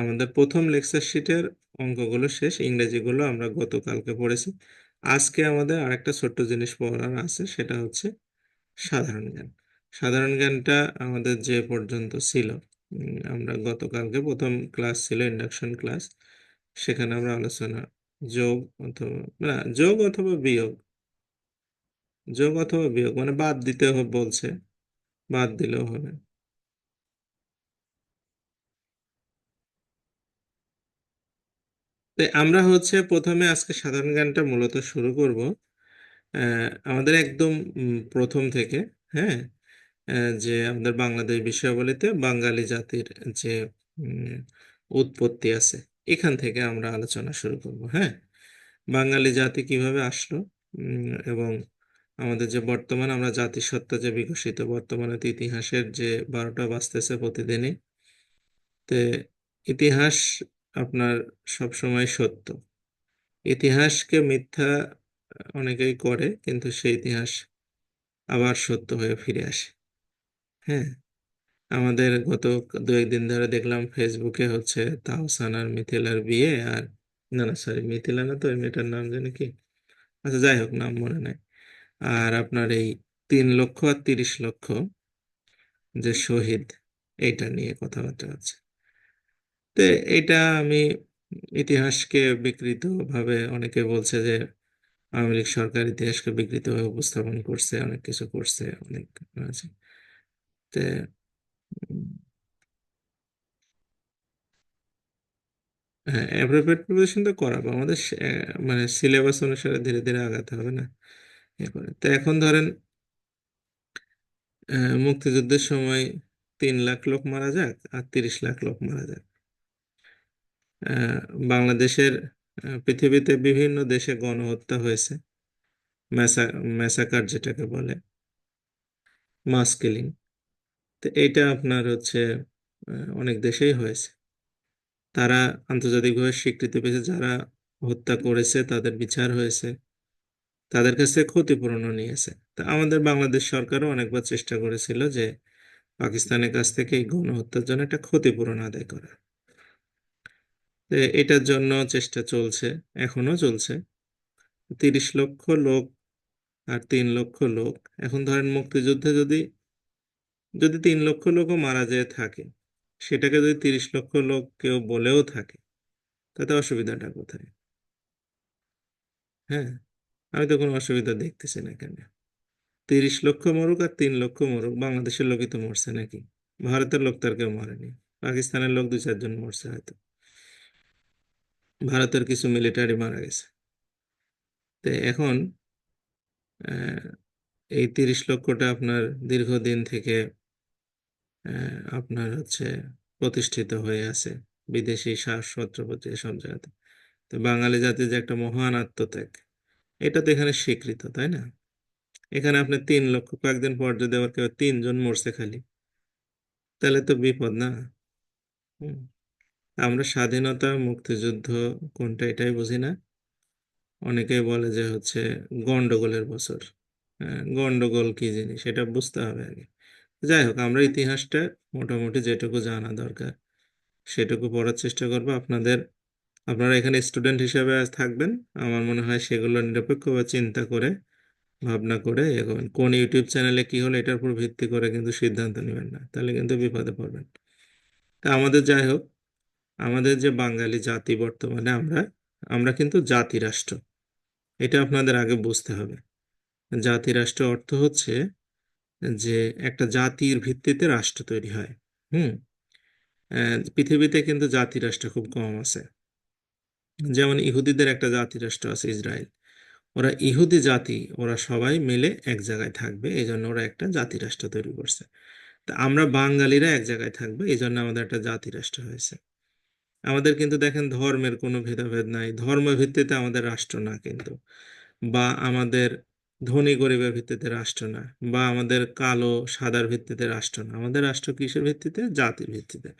আমাদের প্রথম লেকচার শিটের অঙ্কগুলো শেষ, ইংরেজিগুলো আমরা গতকালকে পড়েছি। আজকে আমাদের আরেকটা ছোট্ট জিনিস পড়ার আছে, সেটা হচ্ছে সাধারণ জ্ঞান। সাধারণ জ্ঞানটা আমাদের যে পর্যন্ত ছিল, আমরা গতকালকে প্রথম ক্লাস ছিল ইন্ডাকশন ক্লাস, সেখানে আমরা আলোচনা যোগ অথবা না, যোগ অথবা বিয়োগ, যোগ অথবা বিয়োগ মানে বাদ দিতে বলছে, বাদ দিলেও হবে। তো আমরা হচ্ছে প্রথমে আজকে সাধারণ জ্ঞানটা মূলত শুরু করব আমাদের একদম প্রথম থেকে। হ্যাঁ, যে আমাদের বাংলাদেশ বিষয়াবলিতে বাঙালি জাতির যে উম, উৎপত্তি আছে, এখান থেকে আমরা আলোচনা শুরু করব। হ্যাঁ, বাঙালি জাতি কিভাবে আসলো, এবং আমাদের যে বর্তমান আমরা জাতিসত্তা যে বিকশিত, বর্তমানে তো ইতিহাসের যে 12টা বাজতেছে প্রতিদিনই। তে ইতিহাস আপনার সব সময় সত্য। ইতিহাসকে মিথ্যা অনেকেই করে, কিন্তু সেই ইতিহাস আবার সত্য হয়ে ফিরে আসে। হ্যাঁ, আমাদের গত 2 দিন ধরে দেখলাম ফেসবুকে হচ্ছে তাহসান আর মিথিলার বিয়ে, আর না না সরি, মিথিলা না, তো ওই মেয়েটার নাম জানি কি, আচ্ছা যাই হোক, নাম মনে নাই। আর আপনার এই 3 লক্ষ আর 30 লক্ষ যে শহীদ, এইটা নিয়ে কথাবার্তা আছে। তো এটা আমি ইতিহাসকে বিকৃত ভাবে, অনেকে বলছে যে আওয়ামী লীগ সরকার ইতিহাসকে বিকৃত ভাবে উপস্থাপন করছে, অনেক কিছু করছে, অনেক আছে। তো উম, হ্যাঁ, অ্যাপ্রোপ্রিয়েট প্রিপারেশন তো করাবো আমাদের, মানে সিলেবাস অনুসারে ধীরে ধীরে আগাতে হবে না, এ করে। তো এখন ধরেন মুক্তিযুদ্ধের সময় 3 লাখ লোক মারা যাক আর 30 লাখ লোক মারা যাক, আহ, বাংলাদেশের পৃথিবীতে বিভিন্ন দেশে গণহত্যা হয়েছে, ম্যাসাকার যেটাকে বলে, মাস কিলিং। তো এইটা আপনার হচ্ছে অনেক দেশেই হয়েছে। তারা আন্তর্জাতিকভাবে স্বীকৃতি পেয়েছে, যারা হত্যা করেছে তাদের বিচার হয়েছে, তাদের কাছে ক্ষতিপূরণও নিয়েছে। তা আমাদের বাংলাদেশ সরকারও অনেকবার চেষ্টা করেছিল যে পাকিস্তানের কাছ থেকে এই গণহত্যার জন্য একটা ক্ষতিপূরণ আদায় করা। তো এটার জন্য চেষ্টা চলছে, এখনো চলছে। 30 লক্ষ লোক আর 3 লক্ষ লোক, এখন ধরেন মুক্তিযুদ্ধে যদি যদি 3 লক্ষ লোকও মারা যেয়ে থাকে, সেটাকে যদি 30 লক্ষ লোক কেউ বলেও থাকে, তাতে অসুবিধাটা কোথায়? হ্যাঁ, আমি তো কোনো অসুবিধা দেখতেছি না এখানে। 30 লক্ষ মরুক আর 3 লক্ষ মরুক, বাংলাদেশের লোকই তো মরছে নাকি? ভারতের লোক তো আর কেউ মরেনি, পাকিস্তানের লোক 2-4 জন মরছে হয়তো, ভারতের কিছু মিলিটারি মারা গেছে। তো এখন আহ, এই 30 লক্ষটা আপনার দীর্ঘদিন থেকে আপনার হচ্ছে প্রতিষ্ঠিত হয়ে আছে বিদেশি শাসত্রপতি সব জায়গাতে। তো বাঙালি জাতির যে একটা মহান আত্মত্যাগ, এটা তো এখানে স্বীকৃত, তাই না? এখানে আপনি 3 লক্ষ, কয়েকদিন পর যদি আবার কেউ 3 জন মরছে খালি, তাহলে তো বিপদ না? হুম। আমরা স্বাধীনতা মুক্তিযুদ্ধ কোনটা এটাই বুঝি না। অনেকেই বলে যে হচ্ছে গন্ডগোলের বছর। গন্ডগোল কি জিনিস এটা বুঝতে হবে আগে। যাই হোক, আমরা ইতিহাসটা মোটামুটি যেটুকু জানা দরকার সেটুকু পড়ার চেষ্টা করবো। আপনারা এখানে স্টুডেন্ট হিসেবে আজ থাকবেন, আমার মনে হয় সেগুলো নিরপেক্ষভাবে চিন্তা করে, ভাবনা করে এগোবেন। কোন ইউটিউব চ্যানেলে কি হলো এটার উপর ভিত্তি করে কিন্তু সিদ্ধান্ত নেবেন না, তাহলে কিন্তু বিপদে পড়বেন। তা আমাদের যাই হোক, আমাদের যে বাঙালি জাতি বর্তমানে আমরা আমরা কিন্তু জাতিরাষ্ট্র, এটা আপনাদের আগে বুঝতে হবে। জাতিরাষ্ট্র অর্থ হচ্ছে যে একটা জাতির ভিত্তিতে রাষ্ট্র তৈরি হয়। হুম। পৃথিবীতে কিন্তু জাতিরাষ্ট্র খুব কম আছে। যেমন ইহুদিদের একটা জাতিরাষ্ট্র আছে, ইসরায়েল। ওরা ইহুদি জাতি, ওরা সবাই মিলে এক জায়গায় থাকবে, এই জন্য ওরা একটা জাতিরাষ্ট্র তৈরি করছে। তা আমরা বাঙালিরা এক জায়গায় থাকবে, এই জন্য আমাদের একটা জাতিরাষ্ট্র হয়েছে। আমাদের কিন্তু দেখেন ধর্মের কোনো ভেদাভেদ নাই, ধর্ম ভিত্তিতে আমাদের রাষ্ট্র না কিন্তু, বা আমাদের ধনী গরিবের ভিত্তিতে রাষ্ট্র না, বা আমাদের কালো সাদার ভিত্তিতে রাষ্ট্র না। আমাদের রাষ্ট্র কিসের ভিত্তিতে? জাতির ভিত্তিতে।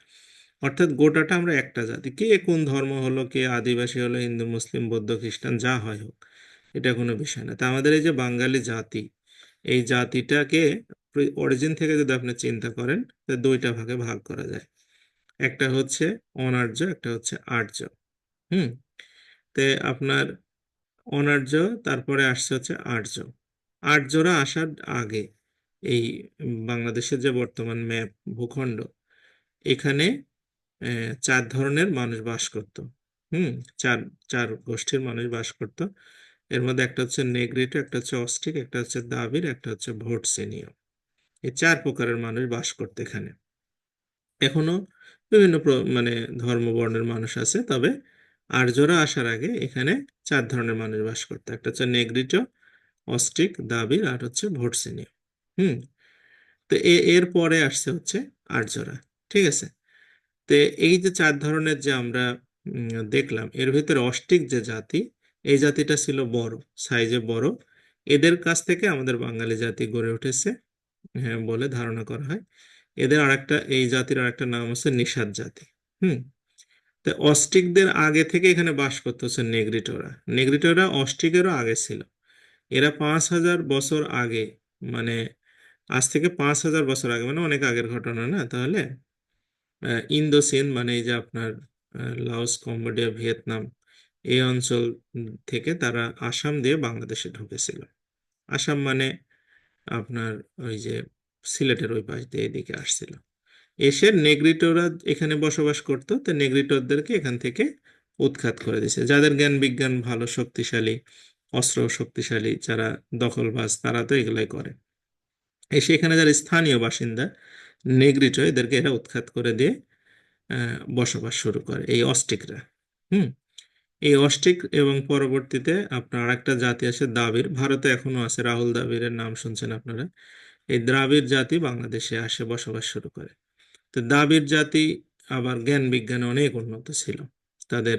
অর্থাৎ গোটাটা আমরা একটা জাতি, কে কোন ধর্ম হলো, কে আদিবাসী হলো, হিন্দু মুসলিম বৌদ্ধ খ্রিস্টান যা হয় হোক, এটা কোনো বিষয় না। তা আমাদের এই যে বাঙালি জাতি, এই জাতিটাকে অরিজিন থেকে যদি আপনি চিন্তা করেন, তো 2টা ভাগে ভাগ করা যায়। একটা হচ্ছে অনার্য, একটা হচ্ছে আর্য। হুম। তে আপনার অনার্য, তারপরে আসছে হচ্ছে আর্য। আর্যরা আসার আগে এই বাংলাদেশের যে বর্তমান ম্যাপ, ভূখণ্ড, এখানে 4 ধরনের মানুষ বাস করত। হুম, চার চার গোষ্ঠীর মানুষ বাস করত। এর মধ্যে একটা হচ্ছে নেগ্রিটো, একটা হচ্ছে অস্ট্রিক, একটা হচ্ছে দ্রাবিড়, একটা হচ্ছে ভোটসিনীয়। এই চার প্রকারের মানুষ বাস করতো এখানে। এখনো বিভিন্ন মানে ধর্ম বর্ণের মানুষ আছে, তবে আর্যরা আসার আগে এখানে চার ধরনের মানুষ বাস করতো। একটা হচ্ছে নেগ্রিটো, অস্ট্রিক, দ্রাবিড় আর হচ্ছে ভোটসিনীয়। হুম। তো এর পরে আসছে হচ্ছে আর্যরা। ঠিক আছে। তো এই যে চার ধরনের যে আমরা দেখলাম, এর ভিতরে অস্ট্রিক যে জাতি, এই জাতিটা ছিল বড়, সাইজে বড়। এদের কাছ থেকে আমাদের বাঙালি জাতি গড়ে উঠেছে, হ্যাঁ, বলে ধারণা করা হয়। এদের আরেকটা, এই জাতির আরেকটা নাম হচ্ছে নিষাদ জাতি। হুম। তো অস্ট্রিকদের আগে থেকে এখানে বাস করতে হচ্ছে নেগ্রিটোরা। নেগ্রিটোরা অস্ট্রিকেরও আগে ছিল। এরা 5,000 বছর আগে, মানে আজ থেকে 5,000 বছর আগে, মানে অনেক আগের ঘটনা না তাহলে। ইন্দোচীন মানে এই যে আপনার লাওস, কম্বোডিয়া, ভিয়েতনাম, এই অঞ্চল থেকে তারা আসাম দিয়ে বাংলাদেশে ঢুকেছিল। আসাম মানে আপনার ওই যে সিলেটের ওই পাশ দিয়ে এদিকে আসছিল। এসে নেগ্রিটোরা এখানে বসবাস করতো, তো নেগ্রিটোরদেরকে এখান থেকে উৎখাত করে দিয়েছে। যাদের জ্ঞান বিজ্ঞান ভালো, শক্তিশালী, অস্ত্র শক্তিশালী, যারা দখলবাজ, তারা তো এগুলাই করে। এসে এখানে যারা স্থানীয় বাসিন্দা নেগ্রিটো, এদেরকে এরা উৎখাত করে দিয়ে বসবাস শুরু করে এই অস্ট্রিকরা। হুম। এই অস্ট্রিক এবং পরবর্তীতে আপনার আরেকটা জাতি আছে দ্রাবিড়, ভারতে এখনো আছে, রাহুল দ্রাবিড়ের নাম শুনছেন আপনারা। এই দ্রাবিড় জাতি বাংলাদেশে আসে বসবাস শুরু করে। তো দ্রাবিড় জাতি আবার জ্ঞান বিজ্ঞানে অনেক উন্নত ছিল। তাদের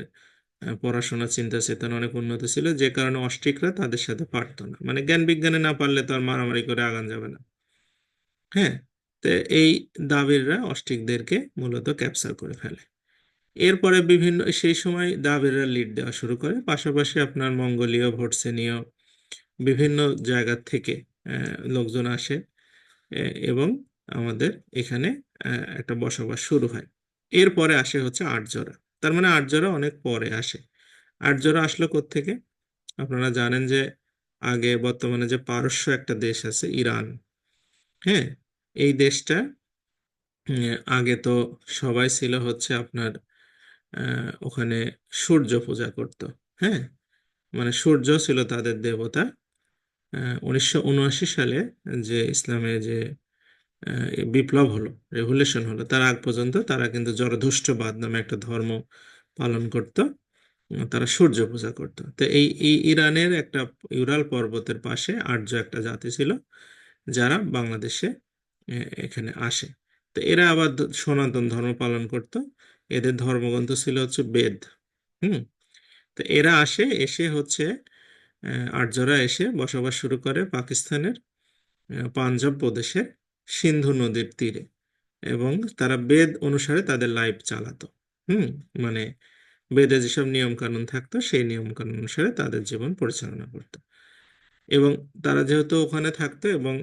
পড়াশোনা, চিন্তা চেতনা অনেক উন্নত ছিল, যে কারণে অস্ট্রিকরা তাদের সাথে পারতো না। মানে জ্ঞান বিজ্ঞানে না পারলে তো আর মারামারি করে আগান যাবে না। হ্যাঁ। তো এই দ্রাবিড়রা অস্ট্রিকদেরকে মূলত ক্যাপচার করে ফেলে। এরপরে বিভিন্ন সেই সময় দ্রাবিড়রা লিড দেওয়া শুরু করে, পাশাপাশি আপনার মঙ্গোলীয়, ভোটসেনীয় বিভিন্ন জায়গা থেকে লোকজন আসে, এবং আমাদের এখানে একটা বসবাস শুরু হয়। এরপরে আসে হচ্ছে আর্যরা। তার মানে আর্যরা অনেক পরে আসে। আর্যরা আসলো কোত্থেকে? আপনারা জানেন যে আগে, বর্তমানে যে পারস্য একটা দেশ আছে ইরান, হ্যাঁ, এই দেশটা আগে তো সবাই ছিল হচ্ছে আপনার ওখানে সূর্য পূজা করত। হ্যাঁ, মানে সূর্য ছিল তাদের দেবতা। 1979 সালে যে ইসলামে যে বিপ্লব হলো, রেভলিউশন হলো, তার আগ পর্যন্ত তারা কিন্তু জরদুষ্টবাদ নামে একটা ধর্ম পালন করত। তারা সূর্য পূজা করত। তো এই ইরানের একটা ইউরাল পর্বতের পাশে আর্য একটা জাতি ছিল, যারা বাংলাদেশে এখানে আসে। তো এরা আবার সনাতন ধর্ম পালন করত। এদের ধর্মগ্রন্থ ছিল হচ্ছে বেদ। হুম। তো এরা আসে, এসে হচ্ছে আর্যরা এসে বসবাস শুরু করে পাকিস্তানের পাঞ্জাব প্রদেশের সিন্ধু নদীর তীরে, এবং তারা বেদ অনুসারে তাদের লাইফ চালাতো। হুম। মানে বেদে যেসব নিয়ম কানুন থাকতো, সেই নিয়ম কানুন অনুসারে তাদের জীবন পরিচালনা করতো। এবং তারা যেহেতু ওখানে থাকতো, এবং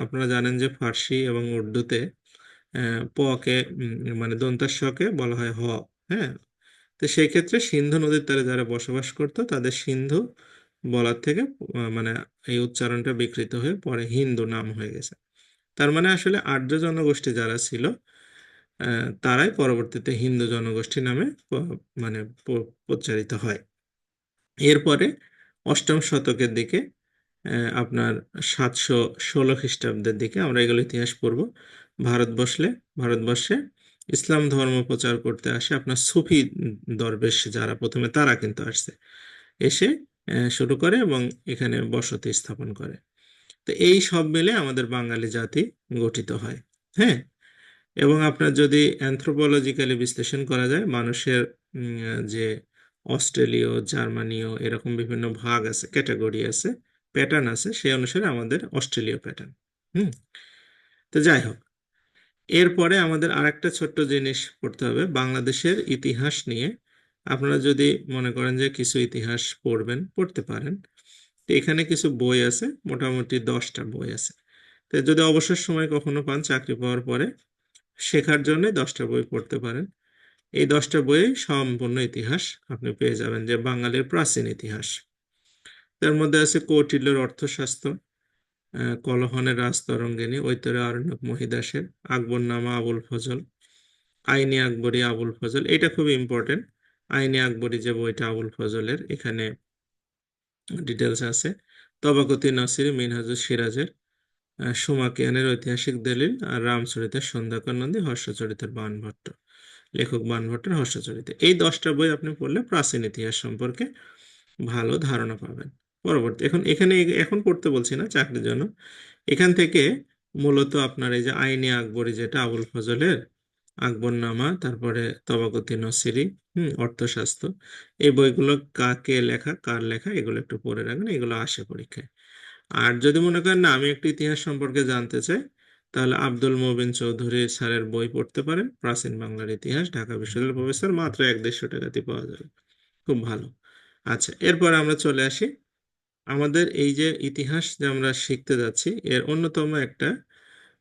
আপনারা জানেন যে ফার্সি এবং উর্দুতে প কে মানে দন্তাস্বকে বলা হয় হ। হ্যাঁ। তো সেই ক্ষেত্রে সিন্ধু নদীর তীরে যারা বসবাস করতো, তাদের সিন্ধু বলার থেকে মানে এই উচ্চারণটা বিকৃত হয়ে পরে হিন্দু নাম হয়ে গেছে। তার মানে আসলে আর্য জনগোষ্ঠী যারা ছিল, তারাই পরবর্তীতে হিন্দু জনগোষ্ঠী নামে মানে প্রচারিত হয়। এরপরে অষ্টম শতকের দিকে আপনার 716 খ্রিস্টাব্দের দিকে, আমরা এগুলো ইতিহাস পড়ব, ভারতবর্ষে ভারতবর্ষে ইসলাম ধর্ম প্রচার করতে আসে আপনার সুফি দরবেশ যারা, প্রথমে তারা কিন্তু আসছে, এসে শুরু করে এবং এখানে বসতি স্থাপন করে। তো এই সব মিলে আমাদের বাঙালি জাতি গঠিত হয়। হ্যাঁ। এবং আপনার যদি অ্যানথ্রোপোলজিক্যালি বিশ্লেষণ করা যায়, মানুষের যে অস্ট্রেলীয়, জার্মানীয়, এরকম বিভিন্ন ভাগ আছে, ক্যাটাগরি আছে, প্যাটার্ন আছে, সেই অনুসারে আমাদের অস্ট্রেলীয় প্যাটার্ন। হুম। তো যাই হোক, এরপরে আমাদের আরেকটা ছোট্ট জিনিস পড়তে হবে বাংলাদেশের ইতিহাস নিয়ে। আপনারা যদি মনে করেন যে কিছু ইতিহাস পড়বেন, পড়তে পারেন। তো এখানে কিছু বই আছে, মোটামুটি 10টা বই আছে। তো যদি অবসর সময় কখনো পান চাকরি পাওয়ার পরে, শেখার জন্য 10টা বই পড়তে পারেন। এই 10টা বইয়ে সম্পূর্ণ ইতিহাস আপনি পেয়ে যাবেন, যে বাঙালির প্রাচীন ইতিহাস। তার মধ্যে আছে কৌটিল্যের অর্থশাস্ত্র, কলহনের রাজতরঙ্গিনী, ঐতরে আরণ্যক মহিদাসের, আকবরনামা আবুল ফজল, আইনি আকবরী আবুল ফজল, এটা খুব ইম্পর্টেন্ট। আইনে আকবরী যে বইটা আবুল ফজলের, এখানে ডিটেলস আছে। তবাকতি নাসির, মিনহাজুস সিরাজের, সুমাকিয়ানের ঐতিহাসিক দলিল, আর রামচরিতের সন্ধ্যাকর নন্দী, হর্ষচরিতের বাণভট্ট, লেখক বাণভট্টের হর্ষচরিত। এই 10টা বই আপনি পড়লে প্রাচীন ইতিহাস সম্পর্কে ভালো ধারণা পাবেন। পরবর্তী, এখন পড়তে বলছি না চাকরির জন্য। এখান থেকে মূলত আপনার এই যে আইনে আকবরী যেটা আবুল ফজলের, আকবরনামা, তারপরে তবাকতি নসিরি, অর্থশাস্ত্র, এই বইগুলো কাকে লেখা, কার লেখা, এগুলো একটু পড়ে রাখবেন, এগুলো আসে পরীক্ষায়। আর যদি মনে করেন না আমি একটু ইতিহাস সম্পর্কে জানতে চাই, তাহলে আব্দুল মবিন চৌধুরী স্যারের বই পড়তে পারেন, প্রাচীন বাংলার ইতিহাস, ঢাকা বিশ্ববিদ্যালয়ের প্রফেসর, মাত্র 1-150 টাকাতে পাওয়া যাবে, খুব ভালো। আচ্ছা, এরপর আমরা চলে আসি। আমাদের এই যে ইতিহাস যে আমরা শিখতে যাচ্ছি, এর অন্যতম একটা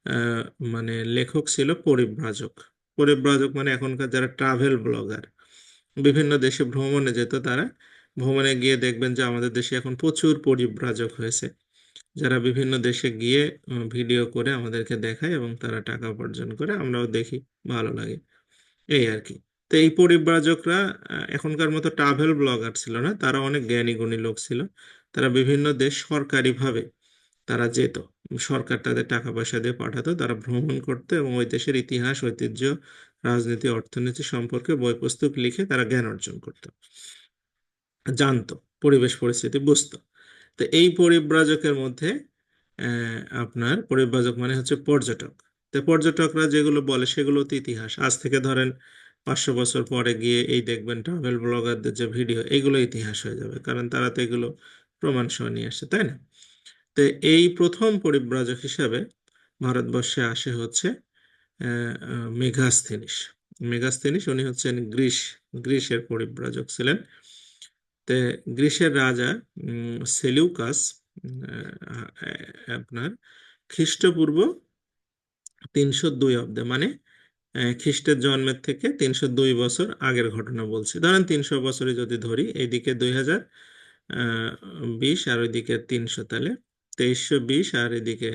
আহ, মানে লেখক ছিল পরিব্রাজক। পরিব্রাজক মানে এখনকার যারা ট্রাভেল ব্লগার, বিভিন্ন দেশে ভ্রমণে যেত, তারা ভ্রমণে গিয়ে দেখবেন যে আমাদের দেশে এখন প্রচুর পরিব্রাজক হয়েছে, যারা বিভিন্ন দেশে গিয়ে ভিডিও করে আমাদেরকে দেখায় এবং তারা টাকা উপার্জন করে, আমরাও দেখি, ভালো লাগে, এই আর কি। তো এই পরিব্রাজকরা এখনকার মতো ট্রাভেল ব্লগার ছিল না, তারা অনেক জ্ঞানী গুণী লোক ছিল। তারা বিভিন্ন দেশ সরকারিভাবে তারা যেত, সরকার তাদের টাকা পয়সা দিয়ে পাঠাতো, তারা ভ্রমণ করতো এবং ওই দেশের ইতিহাস, ঐতিহ্য, রাজনীতি, অর্থনীতি সম্পর্কে বই পুস্তক লিখে তারা জ্ঞান অর্জন করতো, জানতো, পরিবেশ পরিস্থিতি বুঝতো। তো এই পরিব্রাজকের মধ্যে আপনার পরিব্রাজক মানে হচ্ছে পর্যটক। তো পর্যটকরা যেগুলো বলে সেগুলো তো ইতিহাস। আজ থেকে ধরেন 500 বছর পরে গিয়ে এই দেখবেন ট্রাভেল ব্লগারদের যে ভিডিও, এগুলো ইতিহাস হয়ে যাবে, কারণ তারা তো এগুলো প্রমাণ সহ নিয়ে আসছে, তাই না? তো এই প্রথম পরিব্রাজক হিসাবে ভারতবর্ষে আসে হচ্ছে মেগাসথেনিস। মেগাসথেনিস উনি হচ্ছেন গ্রিসের পরিব্রাজক ছিলেন। তে গ্রিসের রাজা সেলিউকাস আপনার খ্রিস্টপূর্ব 302 অব্দে, মানে খ্রিস্টের জন্মের থেকে 302 বছর আগের ঘটনা বলছি, ধরেন 300 বছরে যদি ধরি, এইদিকে 2020 আর ওইদিকে 300, তাহলে 2320, আর এদিকে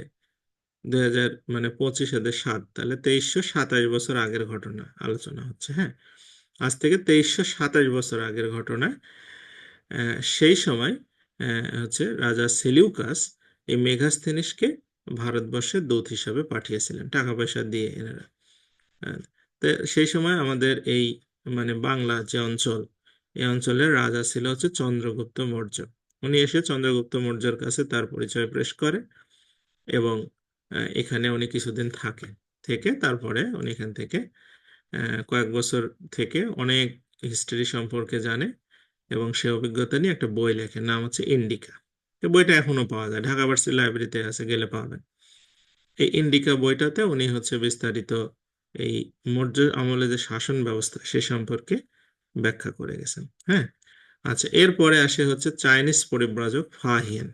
2000 মানে 25 এদের 7, তাহলে 2327 বছর আগের ঘটনা আলোচনা হচ্ছে। হ্যাঁ, আজ থেকে 2327 বছর আগের ঘটনা। সেই সময় হচ্ছে রাজা সেলিউকাস এই মেগাসথেনিসকে ভারতবর্ষের দূত হিসাবে পাঠিয়েছিলেন, টাকা পয়সা দিয়ে এনারা। আহ, তো সেই সময় আমাদের এই মানে বাংলা যে অঞ্চল, এই অঞ্চলের রাজা ছিল হচ্ছে চন্দ্রগুপ্ত মৌর্য। উনি এসে চন্দ্রগুপ্ত মৌর্যের কাছে তার পরিচয় পেশ করে এবং এখানে উনি কিছুদিন থেকে তারপরে উনি এখান থেকে কয়েক বছর থেকে অনেক হিস্ট্রি সম্পর্কে জানে এবং সে অভিজ্ঞতা নিয়ে একটা বই লেখে, নাম হচ্ছে ইন্ডিকা। এই বইটা এখনো পাওয়া যায়, ঢাকা ভার্সিটি লাইব্রেরিতে আছে, গেলে পাবেন। এই ইন্ডিকা বইটাতে উনি হচ্ছে বিস্তারিত এই মৌর্য আমলে যে শাসন ব্যবস্থা সে সম্পর্কে ব্যাখ্যা করে গেছেন। হ্যাঁ, আচ্ছা, এরপরে আসে হচ্ছে চাইনিজ পরিব্রাজক ফাহিয়ান।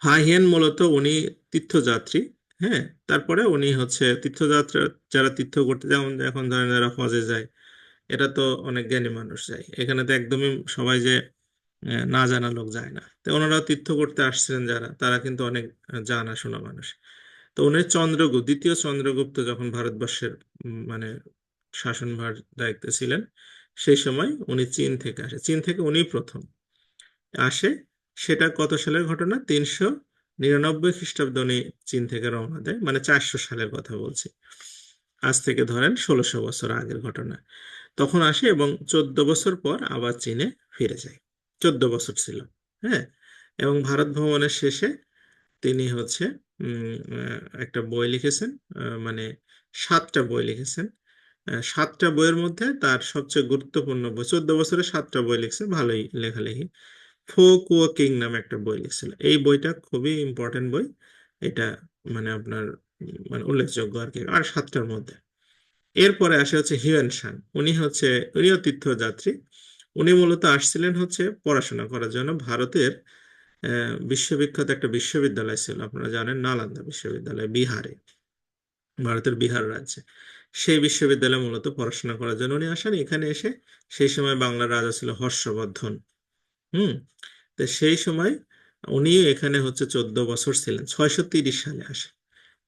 ফাহিয়ান মূলত উনি তীর্থযাত্রী। হ্যাঁ, তারপরে উনি হচ্ছে তীর্থযাত্রা, যারা তীর্থ করতে, যেমন এখন ধরেন যারা হজে যায়, এটা তো অনেক জ্ঞানী মানুষ যায়, এখানে তো একদমই সবাই যে না জানা লোক যায় না। তো ওনারা তীর্থ করতে আসছিলেন, যারা, তারা কিন্তু অনেক জানা শোনা মানুষ। তো উনি দ্বিতীয় চন্দ্রগুপ্ত যখন ভারতবর্ষের মানে শাসনভার দায়িত্বে ছিলেন, সেই সময় উনি চীন থেকে আসে, চীন থেকে উনি প্রথম আসে। সেটা কত সালের ঘটনা? 399 খ্রিস্টাব্দে উনি চীন থেকে রওনা দেয়, মানে 400 সালের কথা বলছি, আজ থেকে ধরেন 1600 বছর আগের ঘটনা। তখন আসে এবং 14 বছর পর আবার চীনে ফিরে যায়, 14 বছর ছিল। হ্যাঁ, এবং ভারত ভ্রমণের শেষে তিনি হচ্ছে একটা বই লিখেছেন, মানে 7টা বই লিখেছেন। 7টা বইয়ের মধ্যে তার সবচেয়ে গুরুত্বপূর্ণ বই, 14 বছরে 7টা বই লিখছে, ভালোই লেখালেখি। ফো কুয়া কিং নামে একটা বই লিখছিল, এই বইটা খুবই ইম্পর্টেন্ট বই। এটা মানে আপনার মানে উল্লেখযোগ্য আর কি, আর 7টার মধ্যে। এরপরে আসে হচ্ছে হিউয়েন সাং। উনিও তীর্থযাত্রী। উনি মূলত আসছিলেন হচ্ছে পড়াশোনা করার জন্য ভারতের বিশ্ববিখ্যাত একটা বিশ্ববিদ্যালয় ছিল, আপনারা জানেন, নালন্দা বিশ্ববিদ্যালয়, বিহারে, ভারতের বিহার রাজ্যে। সেই বিশ্ববিদ্যালয়ে মূলত পড়াশোনা করার জন্য উনি আসেন। এখানে এসে সেই সময় বাংলার রাজা ছিল হর্ষবর্ধন। হুম। তো সেই সময় উনি এখানে হচ্ছে 14 বছর ছিলেন, 630 সালে আসে,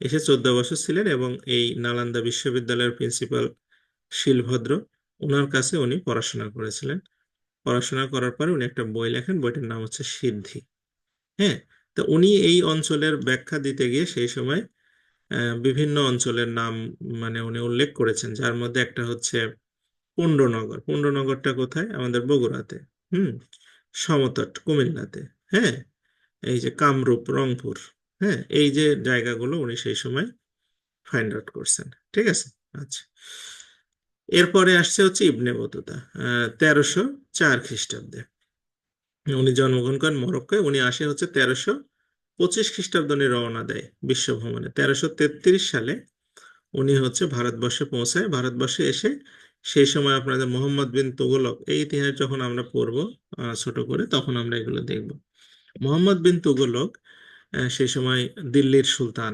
এসে 14 বছর ছিলেন এবং এই নালন্দা বিশ্ববিদ্যালয়ের প্রিন্সিপাল শিলভদ্র, ওনার কাছে উনি পড়াশোনা করেছিলেন। পড়াশোনা করার পরে উনি একটা বই লেখেন, বইটার নাম হচ্ছে সিদ্ধি। হ্যাঁ, তো উনি এই অঞ্চলের ব্যাখ্যা দিতে গিয়ে সেই সময় বিভিন্ন অঞ্চলের নাম মানে উনি উল্লেখ করেছেন, যার মধ্যে একটা হচ্ছে পুণ্ডনগর। পুণ্ডনগরটা কোথায়? আমাদের বগুড়াতে। হুম। সমতট কুমিল্লাতে। হ্যাঁ। এই যে কামরূপ রংপুর। হ্যাঁ, এই যে জায়গাগুলো উনি সেই সময় ফাইন্ড আউট করছেন। ঠিক আছে। আচ্ছা, এরপরে আসছে হচ্ছে ইবনে বতুতা। 1304 খ্রিস্টাব্দে উনি জন্মগ্রহণ করেন মরক্কোয়। উনি আসে হচ্ছে 1325 খ্রিস্টাব্দে উনি রওনা দেয় বিশ্ব ভ্রমণে। 1333 সালে উনি হচ্ছে ভারতবর্ষে পৌঁছায়। ভারতবর্ষে এসে সেই সময় আপনাদের মোহাম্মদ বিন তুগলক, এই ইতিহাস যখন আমরা পড়বো ছোট করে, তখন আমরা এগুলো দেখব। মোহাম্মদ বিন তুগলক সেই সময় দিল্লির সুলতান।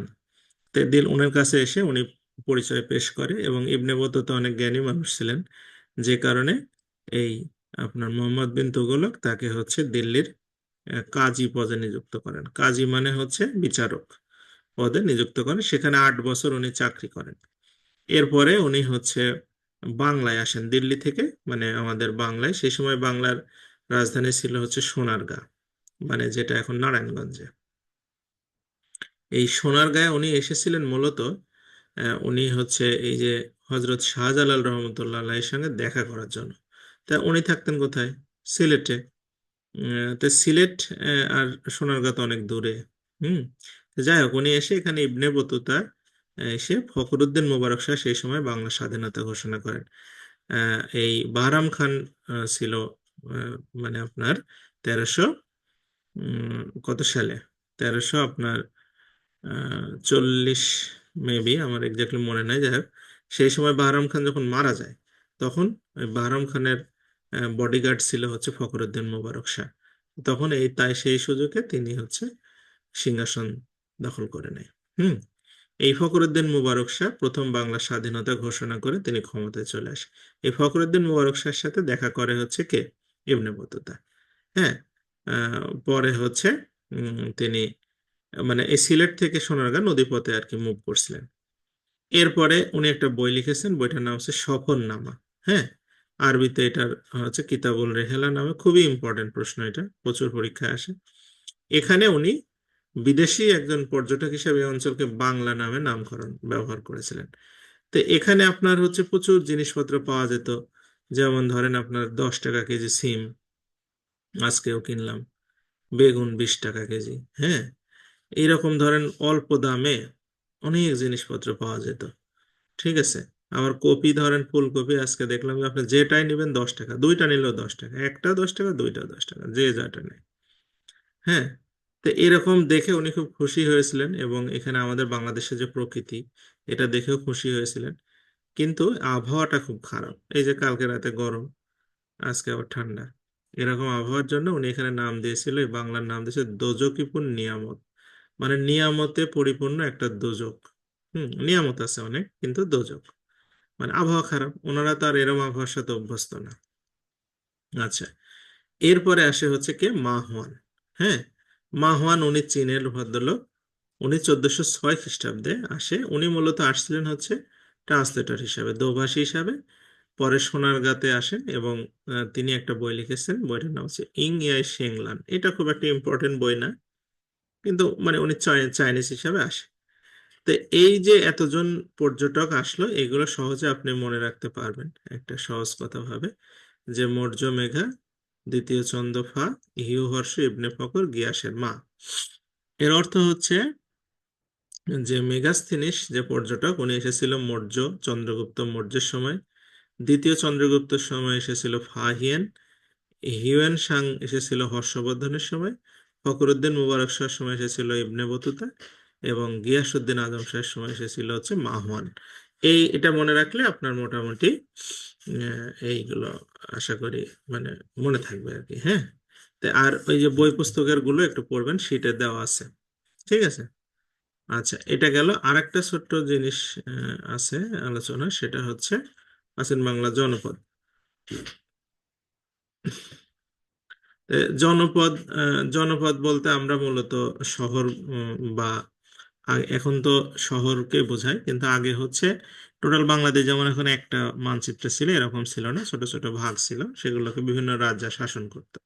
ওনার কাছে এসে উনি পরিচয় পেশ করে, এবং ইবনে বতুতা অনেক জ্ঞানী মানুষ ছিলেন, যে কারণে এই আপনার মোহাম্মদ বিন তুগলক তাকে হচ্ছে দিল্লির কাজী পদে নিযুক্ত করেন। কাজী মানে হচ্ছে বিচারক পদে নিযুক্ত করেন। সেখানে 8 বছর উনি চাকরি করেন। এরপরে উনি হচ্ছে বাংলায় আসেন দিল্লি থেকে, মানে আমাদের বাংলায়। সেই সময় বাংলার রাজধানী ছিল হচ্ছে সোনারগাঁ, মানে যেটা এখন নারায়ণগঞ্জে। এই সোনারগাঁয়ে উনি এসেছিলেন মূলত উনি হচ্ছে এই যে হজরত শাহজালাল রহমতুল্লাহ আলাইহির সঙ্গে দেখা করার জন্য। তা উনি থাকতেন কোথায়? সিলেটে। তো সিলেট আর সোনারগাঁ তো অনেক দূরে। হুম। তো যাই হোক, উনি এসে এখানে ইবনে বতুতা এসে ফখরুদ্দীন মোবারক শাহ সেই সময় বাংলা স্বাধীনতা ঘোষণা করেন। এই বাহরাম খান ছিল আহ, মানে আপনার 1300 কত সালে, 1300 আপনার 40 মেবি, আমার এক্স্যাক্টলি মনে নাই। যাই হোক, সেই সময় বাহরাম খান যখন মারা যায়, তখন ওই বাহরাম খানের বডিগার্ড ছিল হচ্ছে ফখরুদ্দীন মোবারক শাহ। তখন তাই সেই সুযোগে তিনি হচ্ছে সিংহাসন দখল করে নেয়। হুম। এই ফখরুদ্দীন মুবারক শাহ প্রথম বাংলা স্বাধীনতা ঘোষণা করে তিনি ক্ষমতায় চলে আসে। এই ফখরুদ্দীন মুবারক শাহের সাথে দেখা করে হচ্ছে কে? Ibn Battuta. হ্যাঁ। পরে হচ্ছে তিনি মানে এই সিলেট থেকে সোনারগাঁ নদীপথে আর কি মুভ করছিলেন। এরপরে উনি একটা বই লিখেছেন, বইটার নাম হচ্ছে সফরনামা। হ্যাঁ, আরবিতে এটার হচ্ছে কিতাবুল রেহেলা নামে। খুবই ইম্পর্টেন্ট প্রশ্ন, এটা প্রচুর পরীক্ষায় আসে। এখানে উনি বিদেশি একজন পর্যটক হিসেবে এই অঞ্চলকে বাংলা নামে নামকরণ ব্যবহার করেছিলেন। তো এখানে আপনার হচ্ছে প্রচুর জিনিসপত্র পাওয়া যেত। যেমন ধরেন আপনার 10 টাকা কেজি সিম আজকেও কিনলাম, বেগুন 20 টাকা কেজি। হ্যাঁ, এইরকম ধরেন অল্প দামে অনেক জিনিসপত্র পাওয়া যেত। ঠিক আছে। আবার কপি ধরেন, ফুলকপি আজকে দেখলাম যে আপনি যেটাই নেবেন 10 টাকা, দুইটা নিলেও 10 টাকা, একটা 10 টাকা, দুইটা 10 টাকা, যে যাটা নেয়। হ্যাঁ। তো এরকম দেখে উনি খুব খুশি হয়েছিলেন, এবং এখানে আমাদের বাংলাদেশের যে প্রকৃতি, এটা দেখেও খুশি হয়েছিলেন। কিন্তু আবহাওয়াটা খুব খারাপ। এই যে কালকে রাতে গরম, আজকে আবার ঠান্ডা। এরকম আবহাওয়ার জন্য উনি এখানে নাম দিয়েছিল, এই বাংলার নাম দিয়েছে দোজকিপুর নিয়ামত। মানে নিয়ামতে পরিপূর্ণ একটা দোজক। নিয়ামত আছে অনেক, কিন্তু দোজক মানে আবহাওয়া খারাপ। ওনারা তো আর এরকম আবহাওয়ার সাথে অভ্যস্ত না। আচ্ছা, এরপরে আসে হচ্ছে কে? মাহওয়ান। হ্যাঁ, মাহওয়ান উনি চীনের ভদ্রলোক। উনি 1406 খ্রিস্টাব্দে আসে। উনি মূলত আসছিলেন হচ্ছে ট্রান্সলেটর হিসাবে, দোভাষী হিসাবে। পরে সোনারগাঁতে আসেন, এবং তিনি একটা বই লিখেছেন, বইটার নাম হচ্ছে ইং ইয়াই শেংলান। এটা খুব একটা ইম্পর্টেন্ট বই না, কিন্তু মানে উনি চাইনিজ হিসাবে আসে। তো এই যে এতজন পর্যটক আসলো, এগুলো সহজে আপনি মনে রাখতে পারবেন একটা সহজ কথা ভাবে, যে মৌর্য মেঘা, দ্বিতীয় চন্দ্রফা, ইউহর্ষ, ইবনে ফখর, গিয়াসের মা। এর অর্থ হচ্ছে যে মেগাস্থিনিস যে পর্যটক, উনি এসেছিল মৌর্য চন্দ্রগুপ্ত মৌর্যের সময়। দ্বিতীয় চন্দ্রগুপ্তের সময় এসেছিল ফাহিয়ান। হিউয়েন সাং এসেছিল হর্ষবর্ধনের সময়। ফখরুদ্দিন মুবারক শাহর সময় এসেছিল ইবনে বতুতা। এবং গিয়াসউদ্দিন আজম শাহের সময় এসেছিল হচ্ছে মাহওয়ান। এটা মনে রাখলে আপনার মোটামুটি এইগুলো আশা করি মানে মনে থাকবে আর কি। হ্যাঁ। আর ওই যে বই পুস্তকের গুলো একটু পড়বেন, শীটে দেওয়া আছে। ঠিক আছে। আচ্ছা, এটা গেল। আরেকটা ছোট্ট জিনিস আছে আলোচনা, সেটা হচ্ছে প্রাচীন বাংলা জনপদ। জনপদ, জনপদ বলতে আমরা মূলত শহর বা এখন তো শহরকে বোঝায়, কিন্তু আগে হচ্ছে টোটাল বাংলাদেশ যেমন এখন একটা মানচিত্র ছিল, এরকম ছিল না, ছোট ছোট ভাগ ছিল, সেগুলোকে বিভিন্ন রাজা শাসন করতো।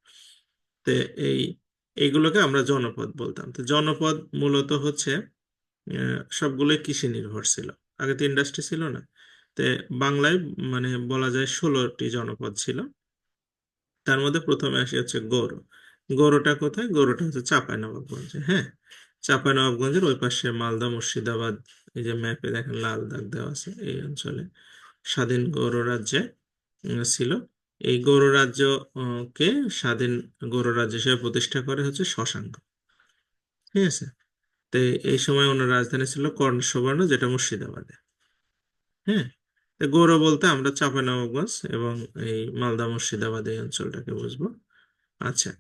তো এই এইগুলোকে আমরা জনপদ বলতাম। তো জনপদ মূলত হচ্ছে সবগুলোই কৃষি নির্ভর ছিল। আগে তো ইন্ডাস্ট্রি ছিল না। তো বাংলায় মানে বলা যায় 16টি জনপদ ছিল। তার মধ্যে প্রথমে আসে হচ্ছে গৌড়। গৌড়টা কোথায়? গৌড়টা হচ্ছে চাঁপাইনবাবগঞ্জে। হ্যাঁ, চাঁপাইনবাবগঞ্জের ওই পাশে মালদা মুর্শিদাবাদ, এই যে ম্যাপে দেখেন লাল দাগ দেওয়া আছে, এই অঞ্চলে স্বাধীন গৌড় রাজ্যে ছিল। এই গৌড় রাজ্য কে স্বাধীন গৌড় রাজ্য হিসেবে প্রতিষ্ঠা করে হচ্ছে শশাঙ্ক। ঠিক আছে। তো এই সময় ওনার রাজধানী ছিল কর্ণসুবর্ণ, যেটা মুর্শিদাবাদে। হ্যাঁ। তো গৌড় বলতে আমরা চাঁপাইনবাবগঞ্জ এবং এই মালদা মুর্শিদাবাদ এই অঞ্চলটাকে বুঝবো। আচ্ছা।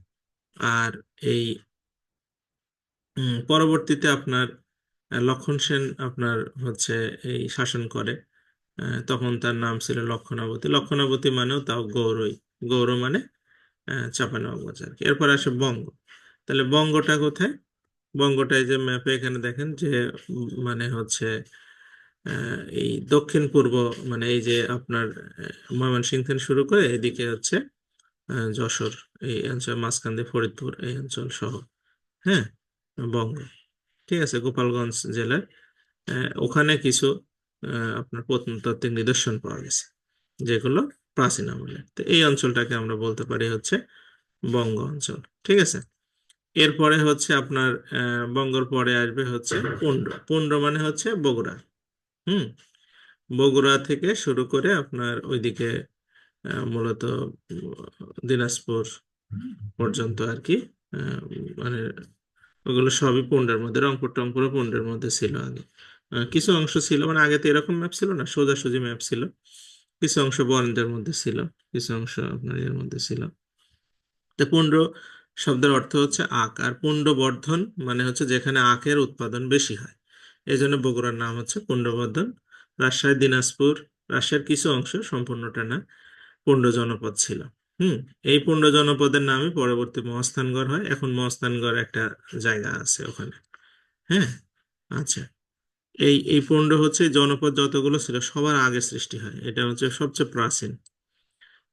আর এই পরবর্তীতে আপনার লক্ষণ সেন আপনার হচ্ছে এই শাসন করে। তখন তার নাম ছিল লক্ষণাবতী। লক্ষণাবতী মানেও তাও গৌরই। গৌর মানে চাঁপাইনবাবগঞ্জ আর কি। এরপর আসে বঙ্গ। তাহলে বঙ্গটা কোথায়? বঙ্গটা এই যে ম্যাপে এখানে দেখেন যে মানে হচ্ছে এই দক্ষিণ পূর্ব, মানে এই যে আপনার ময়মনসিংহ থেকে শুরু করে এদিকে হচ্ছে যশোর, এই অঞ্চল মাঝখান দিয়ে ফরিদপুর এই অঞ্চল সহ। হ্যাঁ, বঙ্গ। ঠিক আছে, গোপালগঞ্জ জেলার ওখানে কিছু আপনার প্রত্নতাত্ত্বিক নিদর্শন পাওয়া গেছে, যেগুলো প্রাচীন আমলের। তো এই অঞ্চলটাকে আমরা বলতে পারি হচ্ছে বঙ্গ অঞ্চল। ঠিক আছে। এরপরে হচ্ছে আপনার বঙ্গর পরে আসবে হচ্ছে পুন্ড। পুন্ড মানে হচ্ছে বগুড়া। হুম। বগুড়া থেকে শুরু করে আপনার ওইদিকে মূলত দিনাজপুর পর্যন্ত আর কি। আহ, মানে ওগুলো সবই পুন্ডের মধ্যে, রংপুর টংপুরও পুন্ডের মধ্যে ছিল আগে। কিছু অংশ ছিল, মানে আগে তো এরকম ম্যাপ ছিল না, সোজাসুজি ম্যাপ ছিল। কিছু অংশ বরেন্দ্রের মধ্যে ছিল, কিছু অংশ আপনার এর মধ্যে ছিল। তো পুন্ড শব্দের অর্থ হচ্ছে আখ, আর পুন্ডবর্ধন মানে হচ্ছে যেখানে আখের উৎপাদন বেশি হয়। এই জন্য বগুড়ার নাম হচ্ছে পুন্ডবর্ধন। রাজশাহী, দিনাজপুর, রাজশাহীর কিছু অংশ, সম্পূর্ণটা না, পুন্ড জনপদ ছিল। হুম। এই পুন্ড জনপদের নামই পরবর্তী মহাস্থানগড় হয়। এখন মহাস্থানগড় একটা জায়গা আছে ওখানে। হ্যাঁ। আচ্ছা। এই পুন্ড হচ্ছে জনপদ যতগুলো ছিল সবার আগে সৃষ্টি হয়, এটা হচ্ছে সবচেয়ে প্রাচীন।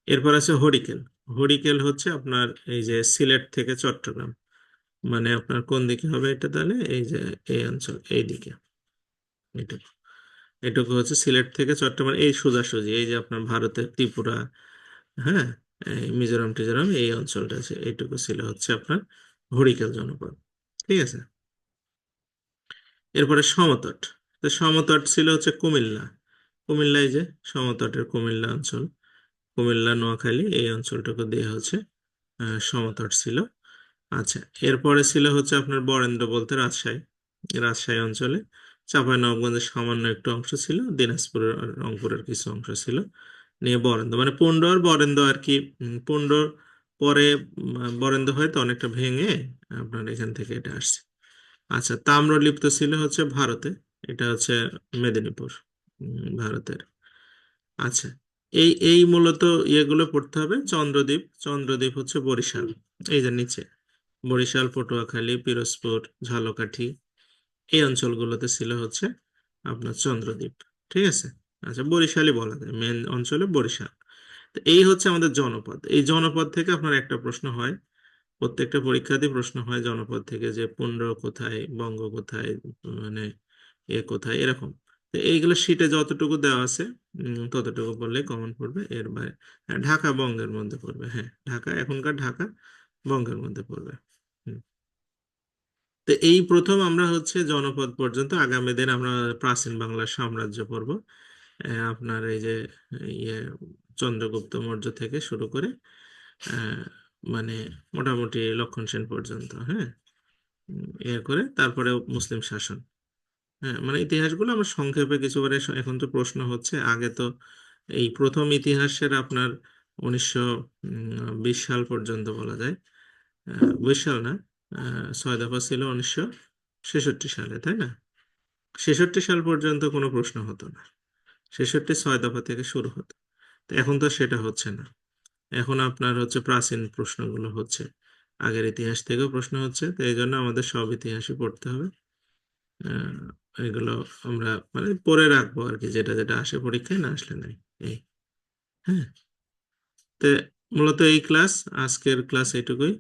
এরপর আছে হরিকেল। হরিকেল হচ্ছে আপনার এই যে সিলেট থেকে চট্টগ্রাম, মানে আপনার কোন দিকে হবে এটা? তাহলে এই যে এই অঞ্চল, এই দিকে, এটুকু। এটুকু হচ্ছে সিলেট থেকে চট্টগ্রাম, এই সোজাসুজি এই যে আপনার ভারতের ত্রিপুরা, হ্যাঁ, এই মিজোরাম টিজোরাম এই অঞ্চলটা আছে, এইটুকু ছিল হচ্ছে আপনার হরিকেল জনপদ। ঠিক আছে। এরপরে সমতট। তো সমতট ছিল হচ্ছে কুমিল্লা। কুমিল্লা, এই যে সমতটের কুমিল্লা অঞ্চল, কুমিল্লা নোয়াখালী এই অঞ্চলটুকু দিয়ে হচ্ছে সমতট ছিল। আচ্ছা। এরপরে ছিল হচ্ছে আপনার বরেন্দ্র বলতে রাজশাহী। রাজশাহী অঞ্চলে চাঁপাইনবাবগঞ্জের সামান্য একটু অংশ ছিল, দিনাজপুরের আর রংপুরের কিছু অংশ ছিল, নিয়ে বরেন্দ্র, মানে পুন্ড আর বরেন্দ্র আর কি। পুন্ডর পরে বরেন্দ্র হয়তো অনেকটা ভেঙে আপনার এখান থেকে এটা আসছে। আচ্ছা। তাম্রলিপ্ত ছিল হচ্ছে ভারতে, এটা হচ্ছে মেদিনীপুর, ভারতের। আচ্ছা। এই মূলত ইয়েগুলো পড়তে হবে। চন্দ্রদ্বীপ। চন্দ্রদ্বীপ হচ্ছে বরিশাল, এই যে নিচে বরিশাল, পটুয়াখালী, পিরোজপুর, ঝালকাঠি এই অঞ্চলগুলোতে ছিল হচ্ছে আপনার চন্দ্রদ্বীপ। ঠিক আছে। আচ্ছা, বরিশালই বলা যায়, মেন অঞ্চলে বরিশাল। তো এই হচ্ছে আমাদের জনপদ। এই জনপদ থেকে আপনার একটা প্রশ্ন হয়, প্রত্যেকটা পরীক্ষাতেই প্রশ্ন হয় জনপদ থেকে, যে পুন্ড কোথায়, বঙ্গ কোথায়, মানে এ কোথায়, এরকম। তো এইগুলো শীটে যতটুকু দেওয়া আছে ততটুকু বললে কমন পড়বে। এর বাইরে হ্যাঁ, ঢাকা বঙ্গের মধ্যে পড়বে। হ্যাঁ, ঢাকা, এখনকার ঢাকা বঙ্গের মধ্যে পড়বে। হুম। তো এই প্রথম আমরা হচ্ছে জনপদ পর্যন্ত। আগামী দিন আমরা প্রাচীন বাংলার সাম্রাজ্য পড়ব। আপনার এই যে ইয়ে চন্দ্রগুপ্ত মৌর্য থেকে শুরু করে আহ, মানে মোটামুটি লক্ষণ সেন পর্যন্ত। হ্যাঁ। ইয়ে করে তারপরে মুসলিম শাসন। হ্যাঁ, মানে ইতিহাসগুলো আমরা সংক্ষেপে কিছুবারে, এখন তো প্রশ্ন হচ্ছে, আগে তো এই প্রথম ইতিহাসের আপনার 1920 সাল পর্যন্ত বলা যায়। 20 সাল না, 6 দফা ছিল 1966 সালে, তাই না? 66 সাল পর্যন্ত কোনো প্রশ্ন হতো না, 66 6 দফা থেকে শুরু হতো। তো এখন তো সেটা হচ্ছে না। এখন আপনার হচ্ছে প্রাচীন প্রশ্নগুলো হচ্ছে, আগের ইতিহাস থেকেও প্রশ্ন হচ্ছে। তো এই জন্য আমাদের সব ইতিহাসই পড়তে হবে। আহ, এগুলো আমরা মানে পরে রাখবো আর কি, যেটা যেটা আসে পরীক্ষায়, না আসলে নাই। এই, হ্যাঁ। তো মূলত এই ক্লাস, আজকের ক্লাস এইটুকুই।